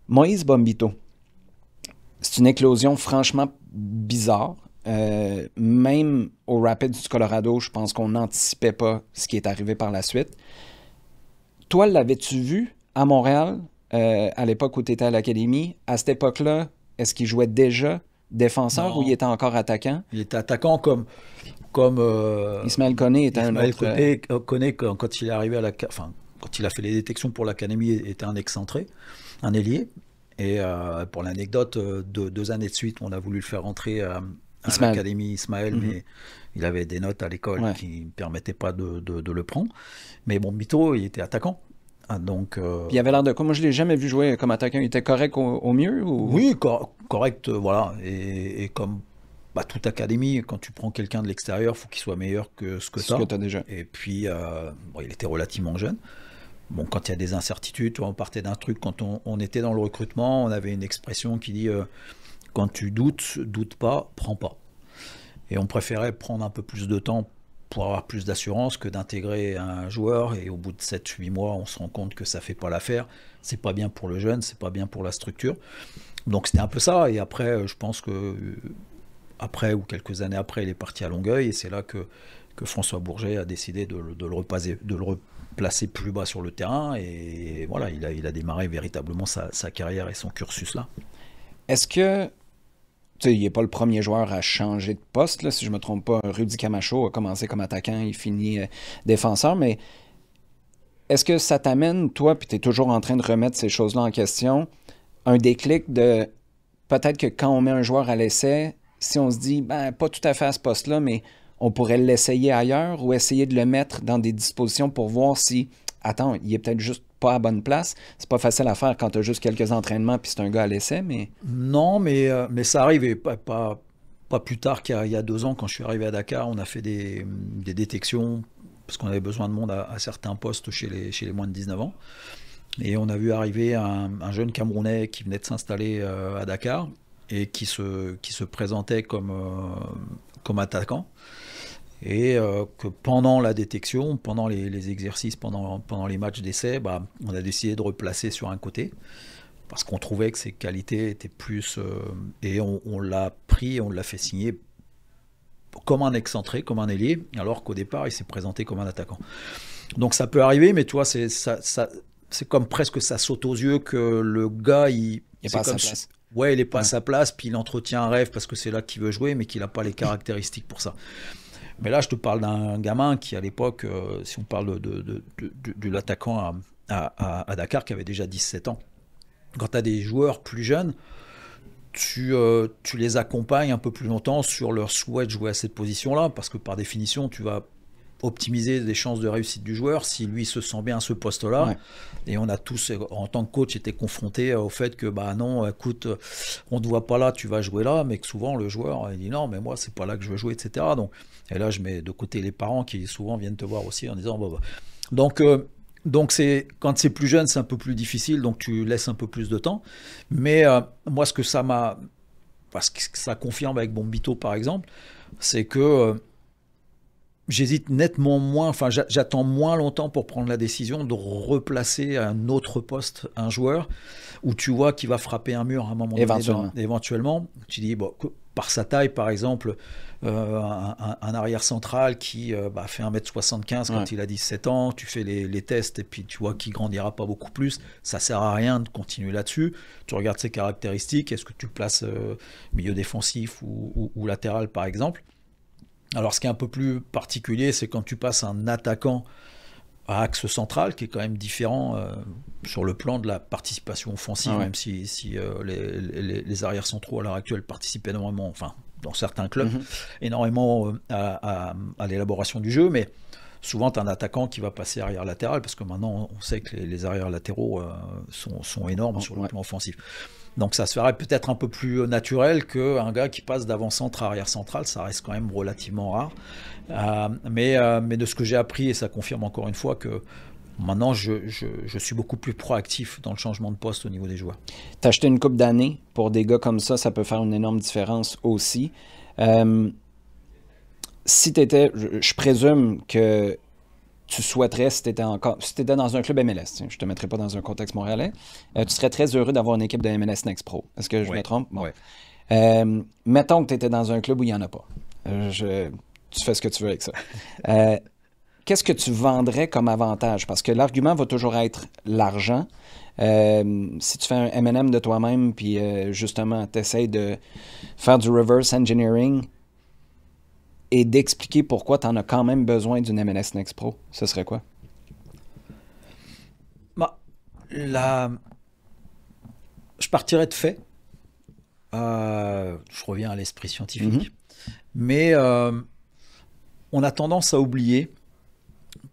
Moïse Bombito, c'est une éclosion franchement bizarre. Même au Rapids du Colorado, je pense qu'on n'anticipait pas ce qui est arrivé par la suite. Toi, l'avais-tu vu à Montréal, à l'époque où tu étais à l'Académie? À cette époque-là, est-ce qu'il jouait déjà défenseur ou il était encore attaquant? Il était attaquant comme Ismaël Koné était un autre... Koné, quand il est arrivé quand il a fait les détections pour l'Académie, était un excentré, un ailier. Et pour l'anecdote, 2 années de suite, on a voulu le faire rentrer à l'Académie Ismaël, mais il avait des notes à l'école qui ne permettaient pas de le prendre. Mais bon, Mito, il était attaquant. Donc, il avait l'air de quoi? Moi, je ne l'ai jamais vu jouer comme attaquant. Il était correct au mieux? Ou... Oui, correct, voilà. Et comme toute académie, quand tu prends quelqu'un de l'extérieur, il faut qu'il soit meilleur que ce que tu as déjà. Et puis, il était relativement jeune. Bon, quand il y a des incertitudes, on partait d'un truc. Quand on était dans le recrutement, on avait une expression qui dit quand tu doute pas, prends pas. Et on préférait prendre un peu plus de temps pour avoir plus d'assurance que d'intégrer un joueur. Et au bout de 7-8 mois, on se rend compte que ça fait pas l'affaire. C'est pas bien pour le jeune, c'est pas bien pour la structure. Donc c'était un peu ça. Et après, je pense que après ou quelques années après, il est parti à Longueuil. Et c'est là que François Bourget a décidé de le replacer plus bas sur le terrain. Et voilà, il a démarré véritablement sa carrière et son cursus là. Est-ce que, tu sais, il n'est pas le premier joueur à changer de poste, là, si je ne me trompe pas. Rudy Camacho a commencé comme attaquant, il finit défenseur, mais est-ce que ça t'amène, toi, puis tu es toujours en train de remettre ces choses-là en question, un déclic de peut-être que quand on met un joueur à l'essai, si on se dit, pas tout à fait à ce poste-là, mais on pourrait l'essayer ailleurs ou essayer de le mettre dans des dispositions pour voir si, attends, il est peut-être juste pas à bonne place. C'est pas facile à faire quand tu as juste quelques entraînements puis c'est un gars à l'essai, mais... Non, mais ça arrive, et pas plus tard qu'il y a 2 ans, quand je suis arrivé à Dakar, on a fait des détections, parce qu'on avait besoin de monde à certains postes chez les moins de 19 ans. Et on a vu arriver un jeune Camerounais qui venait de s'installer à Dakar et qui se présentait comme attaquant. Et que pendant la détection, pendant les exercices, pendant les matchs d'essai, on a décidé de replacer sur un côté, parce qu'on trouvait que ses qualités étaient plus... et on l'a pris, on l'a fait signer comme un excentré, comme un ailier, alors qu'au départ, il s'est présenté comme un attaquant. Donc ça peut arriver, mais tu vois, c'est comme presque ça saute aux yeux que le gars, il n'est pas à sa place. Ouais, il n'est pas à sa place, puis il entretient un rêve parce que c'est là qu'il veut jouer, mais qu'il n'a pas les caractéristiques pour ça. Mais là, je te parle d'un gamin qui, à l'époque, si on parle de l'attaquant à Dakar, qui avait déjà 17 ans. Quand tu as des joueurs plus jeunes, tu les accompagnes un peu plus longtemps sur leur souhait de jouer à cette position-là, parce que par définition, tu vas optimiser les chances de réussite du joueur si lui se sent bien à ce poste-là. Ouais. Et on a tous, en tant que coach, été confrontés au fait que, non, écoute, on ne te voit pas là, tu vas jouer là, mais que souvent le joueur, il dit non, mais moi, c'est pas là que je veux jouer, etc. Et là, je mets de côté les parents qui souvent viennent te voir aussi en disant, Donc, quand c'est plus jeune, c'est un peu plus difficile, donc tu laisses un peu plus de temps. Mais moi, ce que ça confirme avec Bombito, par exemple, c'est que j'hésite nettement moins, enfin j'attends moins longtemps pour prendre la décision de replacer à un autre poste un joueur où tu vois qu'il va frapper un mur à un moment donné. Éventuellement. Tu dis, bon, par sa taille par exemple, un arrière central qui fait 1m75 quand il a 17 ans, tu fais les tests et puis tu vois qu'il grandira pas beaucoup plus, ça sert à rien de continuer là-dessus. Tu regardes ses caractéristiques, est-ce que tu le places milieu défensif ou latéral par exemple. Alors ce qui est un peu plus particulier, c'est quand tu passes un attaquant à axe central, qui est quand même différent sur le plan de la participation offensive, même si les arrières centraux à l'heure actuelle participent énormément, enfin dans certains clubs, énormément à l'élaboration du jeu, mais souvent tu as un attaquant qui va passer arrière latéral, parce que maintenant on sait que les arrières latéraux sont énormes sur le plan offensif. Donc ça se ferait peut-être un peu plus naturel qu'un gars qui passe d'avant-centre à arrière-central, ça reste quand même relativement rare. Mais de ce que j'ai appris, et ça confirme encore une fois que maintenant je suis beaucoup plus proactif dans le changement de poste au niveau des joueurs. T'acheter une coupe d'années pour des gars comme ça peut faire une énorme différence aussi. Si t'étais, je présume que tu souhaiterais, si tu étais dans un club MLS, je ne te mettrais pas dans un contexte montréalais, tu serais très heureux d'avoir une équipe de MLS Next Pro. Est-ce que je me trompe? Bon. Mettons que tu étais dans un club où il n'y en a pas. Tu fais ce que tu veux avec ça. Qu'est-ce que tu vendrais comme avantage? Parce que l'argument va toujours être l'argent. Si tu fais un M&M de toi-même, puis justement, tu essaies de faire du reverse engineering et d'expliquer pourquoi tu en as quand même besoin d'une MLS Next Pro, ce serait quoi? Je partirais de fait. Je reviens à l'esprit scientifique. Mais on a tendance à oublier,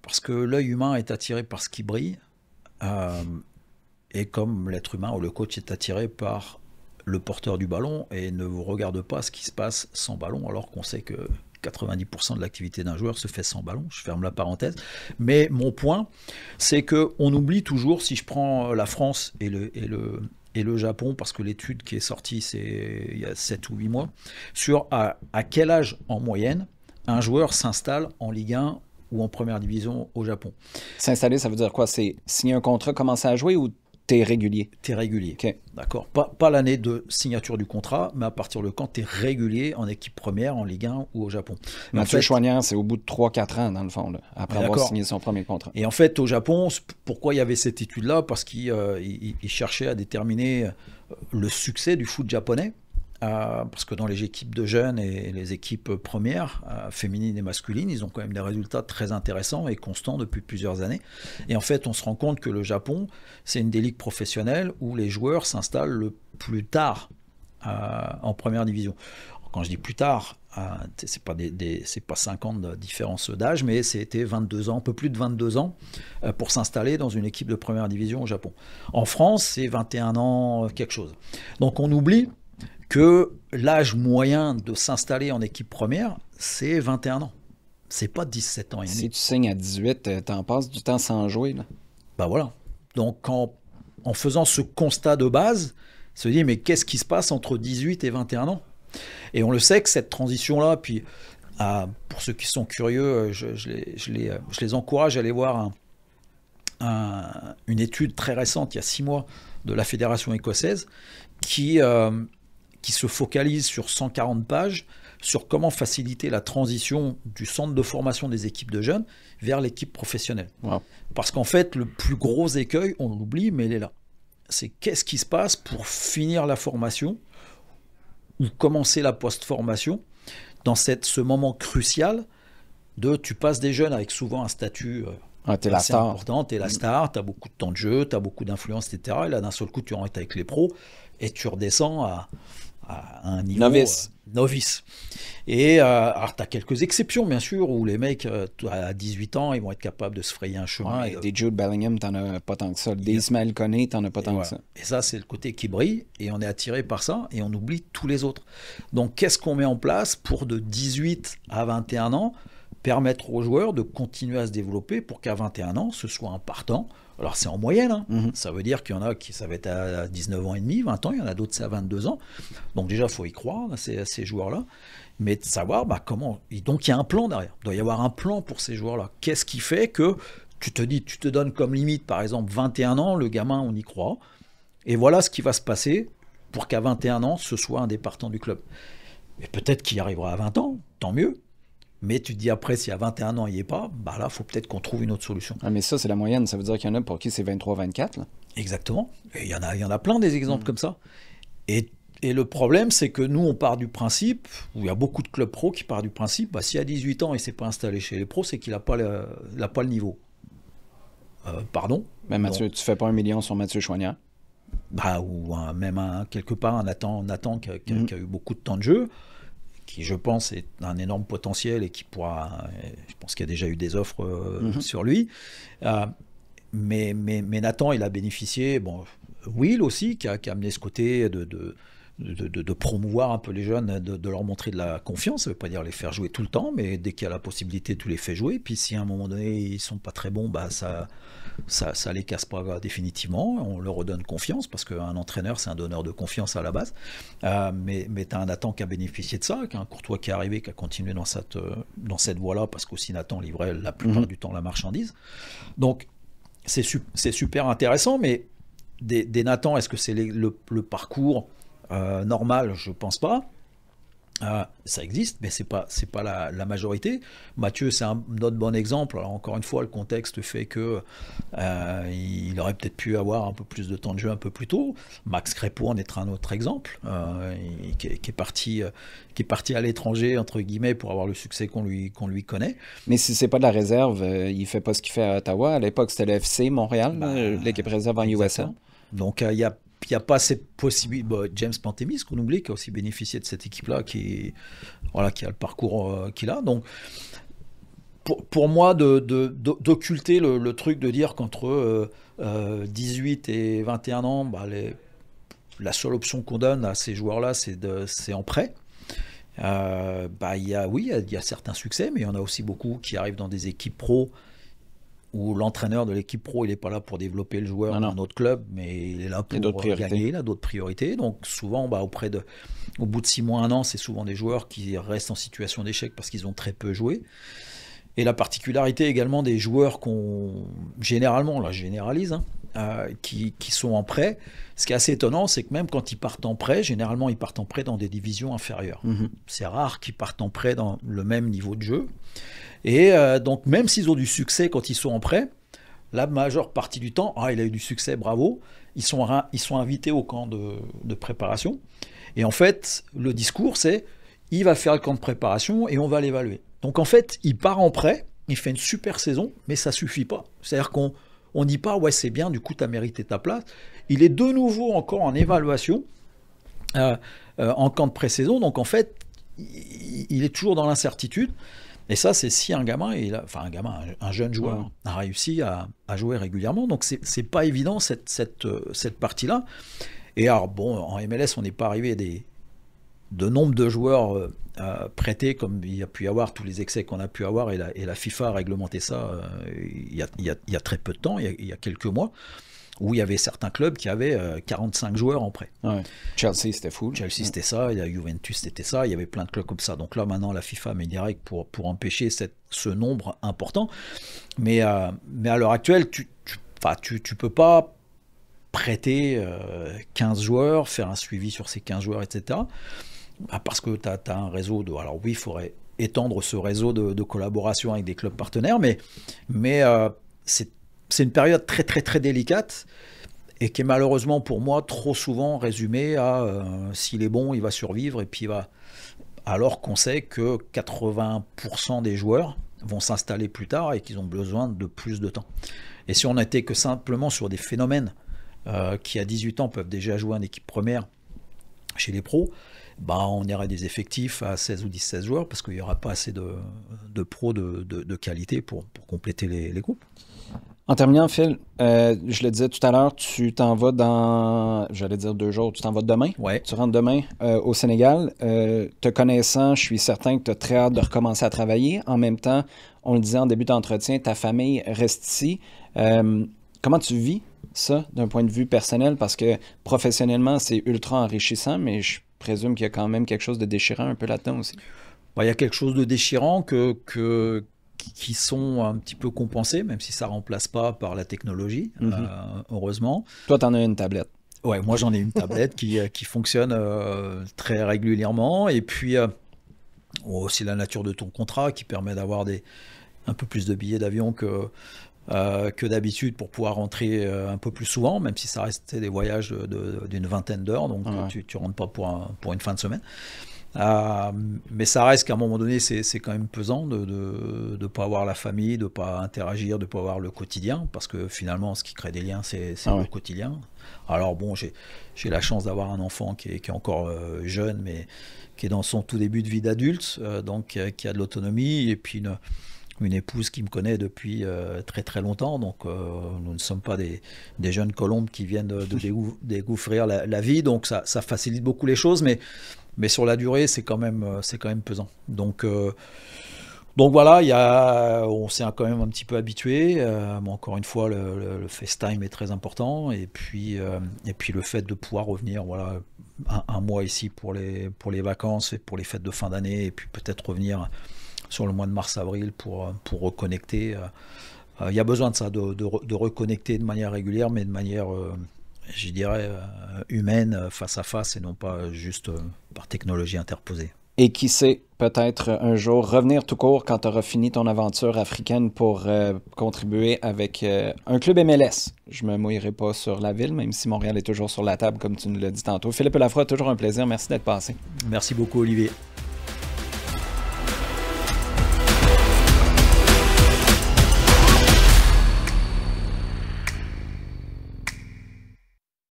parce que l'œil humain est attiré par ce qui brille, et comme l'être humain ou le coach est attiré par le porteur du ballon et ne vous regarde pas ce qui se passe sans ballon, alors qu'on sait que 90% de l'activité d'un joueur se fait sans ballon, je ferme la parenthèse. Mais mon point, c'est qu'on oublie toujours, si je prends la France et le Japon, parce que l'étude qui est sortie il y a 7 ou 8 mois, sur à quel âge en moyenne un joueur s'installe en Ligue 1 ou en première division au Japon. S'installer, ça veut dire quoi? C'est signer un contrat, commencer à jouer, ou t'es régulier? T'es régulier. Okay. D'accord. Pas l'année de signature du contrat, mais à partir de quand t'es régulier en équipe première, en Ligue 1 ou au Japon. Mathieu Choignard, c'est au bout de 3-4 ans, dans le fond, là, après avoir signé son premier contrat. Et en fait, au Japon, pourquoi il y avait cette étude-là? Parce qu'ils cherchaient à déterminer le succès du foot japonais. Parce que dans les équipes de jeunes et les équipes premières, féminines et masculines, ils ont quand même des résultats très intéressants et constants depuis plusieurs années. Et en fait, on se rend compte que le Japon, c'est une des ligues professionnelles où les joueurs s'installent le plus tard en première division. Quand je dis plus tard, c'est pas 5 ans de différence d'âge, mais c'était 22 ans, un peu plus de 22 ans pour s'installer dans une équipe de première division au Japon. En France, c'est 21 ans quelque chose. Donc on oublie que l'âge moyen de s'installer en équipe première, c'est 21 ans. C'est pas 17 ans et demi. Si tu signes à 18, t'en passes du temps sans jouer, là. Voilà. Donc, en faisant ce constat de base, se dit, mais qu'est-ce qui se passe entre 18 et 21 ans? Et on le sait que cette transition-là, puis pour ceux qui sont curieux, je les encourage à aller voir une étude très récente, il y a 6 mois, de la Fédération écossaise, qui se focalise sur 140 pages sur comment faciliter la transition du centre de formation des équipes de jeunes vers l'équipe professionnelle. Wow. Parce qu'en fait, le plus gros écueil, on l'oublie, mais il est là. C'est qu'est-ce qui se passe pour finir la formation ou commencer la post-formation dans ce moment crucial de tu passes des jeunes avec souvent un statut t'es la star. important, t'es la star, t'as beaucoup de temps de jeu, t'as beaucoup d'influence, etc. Et là, d'un seul coup, tu rentres avec les pros et tu redescends à un niveau novice. Et alors, tu as quelques exceptions, bien sûr, où les mecs, à 18 ans, ils vont être capables de se frayer un chemin. Des Jude Bellingham, t'en as pas tant que ça. Des Ismaël Koné, t'en as pas tant que ça. Et ça, c'est le côté qui brille, et on est attiré par ça, et on oublie tous les autres. Donc, qu'est-ce qu'on met en place pour de 18 à 21 ans permettre aux joueurs de continuer à se développer pour qu'à 21 ans, ce soit un partant Alors c'est en moyenne, hein. Mhm. Ça veut dire qu'il y en a qui ça va être à 19 ans et demi, 20 ans, il y en a d'autres c'est à 22 ans. Donc déjà, il faut y croire à ces joueurs-là. Mais de savoir comment. Donc il y a un plan derrière. Il doit y avoir un plan pour ces joueurs-là. Qu'est-ce qui fait que tu te donnes comme limite, par exemple, 21 ans, le gamin, on y croit. Et voilà ce qui va se passer pour qu'à 21 ans, ce soit un des partants du club. Mais peut-être qu'il y arrivera à 20 ans, tant mieux. Mais tu te dis après, si à 21 ans, il n'y est pas, bah là, il faut peut-être qu'on trouve une autre solution. Ah, mais ça, c'est la moyenne. Ça veut dire qu'il y en a pour qui c'est 23-24. Là. Exactement. Et il y en a plein des exemples comme ça. Et le problème, c'est que nous, on part du principe, où il y a beaucoup de clubs pro qui partent du principe, bah, si à 18 ans, il ne s'est pas installé chez les pros, c'est qu'il n'a pas le niveau. Pardon. Mais Mathieu, tu fais pas 1 million sur Mathieu Choignard. Bah, ou même quelque part un Nathan qui a eu beaucoup de temps de jeu, qui je pense est un énorme potentiel et qui pourra, je pense qu'il y a déjà eu des offres sur lui, mais Nathan il a bénéficié, bon, Will aussi qui a amené ce côté de promouvoir un peu les jeunes, de leur montrer de la confiance. Ça ne veut pas dire les faire jouer tout le temps, mais dès qu'il y a la possibilité, tu les fais jouer. Puis si à un moment donné, ils ne sont pas très bons, bah ça les casse pas définitivement. On leur redonne confiance, parce qu'un entraîneur, c'est un donneur de confiance à la base. Mais tu as un Nathan qui a bénéficié de ça, qui a un Courtois qui est arrivé, qui a continué dans cette voie-là, parce qu'aussi Nathan livrait la plupart du temps la marchandise. Donc, c'est super intéressant, mais des Nathan, est-ce que c'est le parcours normal? Je pense pas. Ça existe, mais c'est pas la majorité. Mathieu, c'est un autre bon exemple. Alors encore une fois, le contexte fait que il aurait peut-être pu avoir un peu plus de temps de jeu un peu plus tôt. Max Crépeau en est un autre exemple, qui est parti à l'étranger entre guillemets pour avoir le succès qu'on lui connaît. Mais si c'est pas de la réserve, il fait pas ce qu'il fait à Ottawa. À l'époque, c'était le FC Montréal, l'équipe réserve en USA. Donc il y a pas cette possibilité. James Pantemis, qu'on oublie, qui a aussi bénéficié de cette équipe-là, qui a le parcours qu'il a. Donc, pour moi, d'occulter le truc de dire qu'entre 18 et 21 ans, la seule option qu'on donne à ces joueurs-là, c'est en prêt. Il y a certains succès, mais il y en a aussi beaucoup qui arrivent dans des équipes pro, où l'entraîneur de l'équipe pro, il n'est pas là pour développer le joueur dans notre club, mais il est là pour gagner, il a d'autres priorités. Donc souvent, au bout de 6 mois, 1 an, c'est souvent des joueurs qui restent en situation d'échec parce qu'ils ont très peu joué. Et la particularité également des joueurs généralement, là je généralise, qui sont en prêt, ce qui est assez étonnant, c'est que même quand ils partent en prêt, généralement ils partent en prêt dans des divisions inférieures. C'est rare qu'ils partent en prêt dans le même niveau de jeu. Et donc même s'ils ont du succès quand ils sont en prêt, la majeure partie du temps, il a eu du succès, bravo, ils sont invités au camp de préparation. Et en fait, le discours c'est, il va faire le camp de préparation et on va l'évaluer. Donc en fait, il part en prêt, il fait une super saison, mais ça suffit pas. C'est-à-dire qu'on dit pas, ouais c'est bien, du coup tu as mérité ta place. Il est de nouveau encore en évaluation, en camp de pré-saison, donc en fait, il est toujours dans l'incertitude. Et ça, c'est si un jeune joueur a réussi à jouer régulièrement. Donc, c'est pas évident, cette partie-là. Et alors, bon, en MLS, on n'est pas arrivé de nombre de joueurs prêtés, comme il y a pu y avoir, tous les excès qu'on a pu avoir, et la FIFA a réglementé ça il y a très peu de temps, il y a quelques mois, où il y avait certains clubs qui avaient 45 joueurs en prêt. Ouais. Chelsea, c'était fou. C'était ça, il y a Juventus, c'était ça, il y avait plein de clubs comme ça. Donc là, maintenant, la FIFA met direct pour empêcher ce nombre important. Mais à l'heure actuelle, tu peux pas prêter 15 joueurs, faire un suivi sur ces 15 joueurs, etc. Parce que tu as un réseau de... Alors oui, il faudrait étendre ce réseau de collaboration avec des clubs partenaires, mais c'est une période très très très délicate et qui est malheureusement pour moi trop souvent résumée à s'il est bon, il va survivre, et puis alors qu'on sait que 80% des joueurs vont s'installer plus tard et qu'ils ont besoin de plus de temps. Et si on n'était que simplement sur des phénomènes qui à 18 ans peuvent déjà jouer en équipe première chez les pros, on irait des effectifs à 16 ou 17 joueurs parce qu'il n'y aura pas assez de pros de qualité pour compléter les groupes. En terminant, Phil, je le disais tout à l'heure, tu t'en vas dans, j'allais dire 2 jours, tu t'en vas demain. Ouais. Tu rentres demain au Sénégal. Te connaissant, je suis certain que tu as très hâte de recommencer à travailler. En même temps, on le disait en début d'entretien, ta famille reste ici. comment tu vis ça d'un point de vue personnel? Parce que professionnellement, c'est ultra enrichissant, mais je présume qu'il y a quand même quelque chose de déchirant un peu là-dedans aussi. Il y a quelque chose de déchirant qui sont un petit peu compensés, même si ça ne remplace pas par la technologie, heureusement. Toi, tu en as une tablette. Ouais, moi j'en ai une tablette qui fonctionne très régulièrement. Et puis aussi la nature de ton contrat qui permet d'avoir un peu plus de billets d'avion que d'habitude pour pouvoir rentrer un peu plus souvent, même si ça restait des voyages d'une vingtaine d'heures, donc tu ne rentres pas pour une fin de semaine. Mais ça reste qu'à un moment donné, c'est quand même pesant de ne pas avoir la famille, de ne pas interagir, de ne pas avoir le quotidien, parce que finalement, ce qui crée des liens, c'est le quotidien. Alors bon, j'ai la chance d'avoir un enfant qui est encore jeune, mais qui est dans son tout début de vie d'adulte, donc qui a de l'autonomie, et puis une épouse qui me connaît depuis très très longtemps, donc nous ne sommes pas des jeunes colombes qui viennent de découvrir la vie, donc ça facilite beaucoup les choses, mais sur la durée, c'est quand même pesant. Donc voilà, on s'est quand même un petit peu habitué. Mais encore une fois, le FaceTime est très important. Et puis le fait de pouvoir revenir un mois ici pour les vacances et pour les fêtes de fin d'année, et puis peut-être revenir sur le mois de mars-avril pour reconnecter. Il y a besoin de ça, de reconnecter de manière régulière, mais de manière... je dirais, humaine, face à face, et non pas juste par technologie interposée. Et qui sait, peut-être un jour revenir tout court quand tu auras fini ton aventure africaine pour contribuer avec un club MLS. Je ne me mouillerai pas sur la ville, même si Montréal est toujours sur la table, comme tu nous l'as dit tantôt. Philippe Lafroy, toujours un plaisir. Merci d'être passé. Merci beaucoup, Olivier.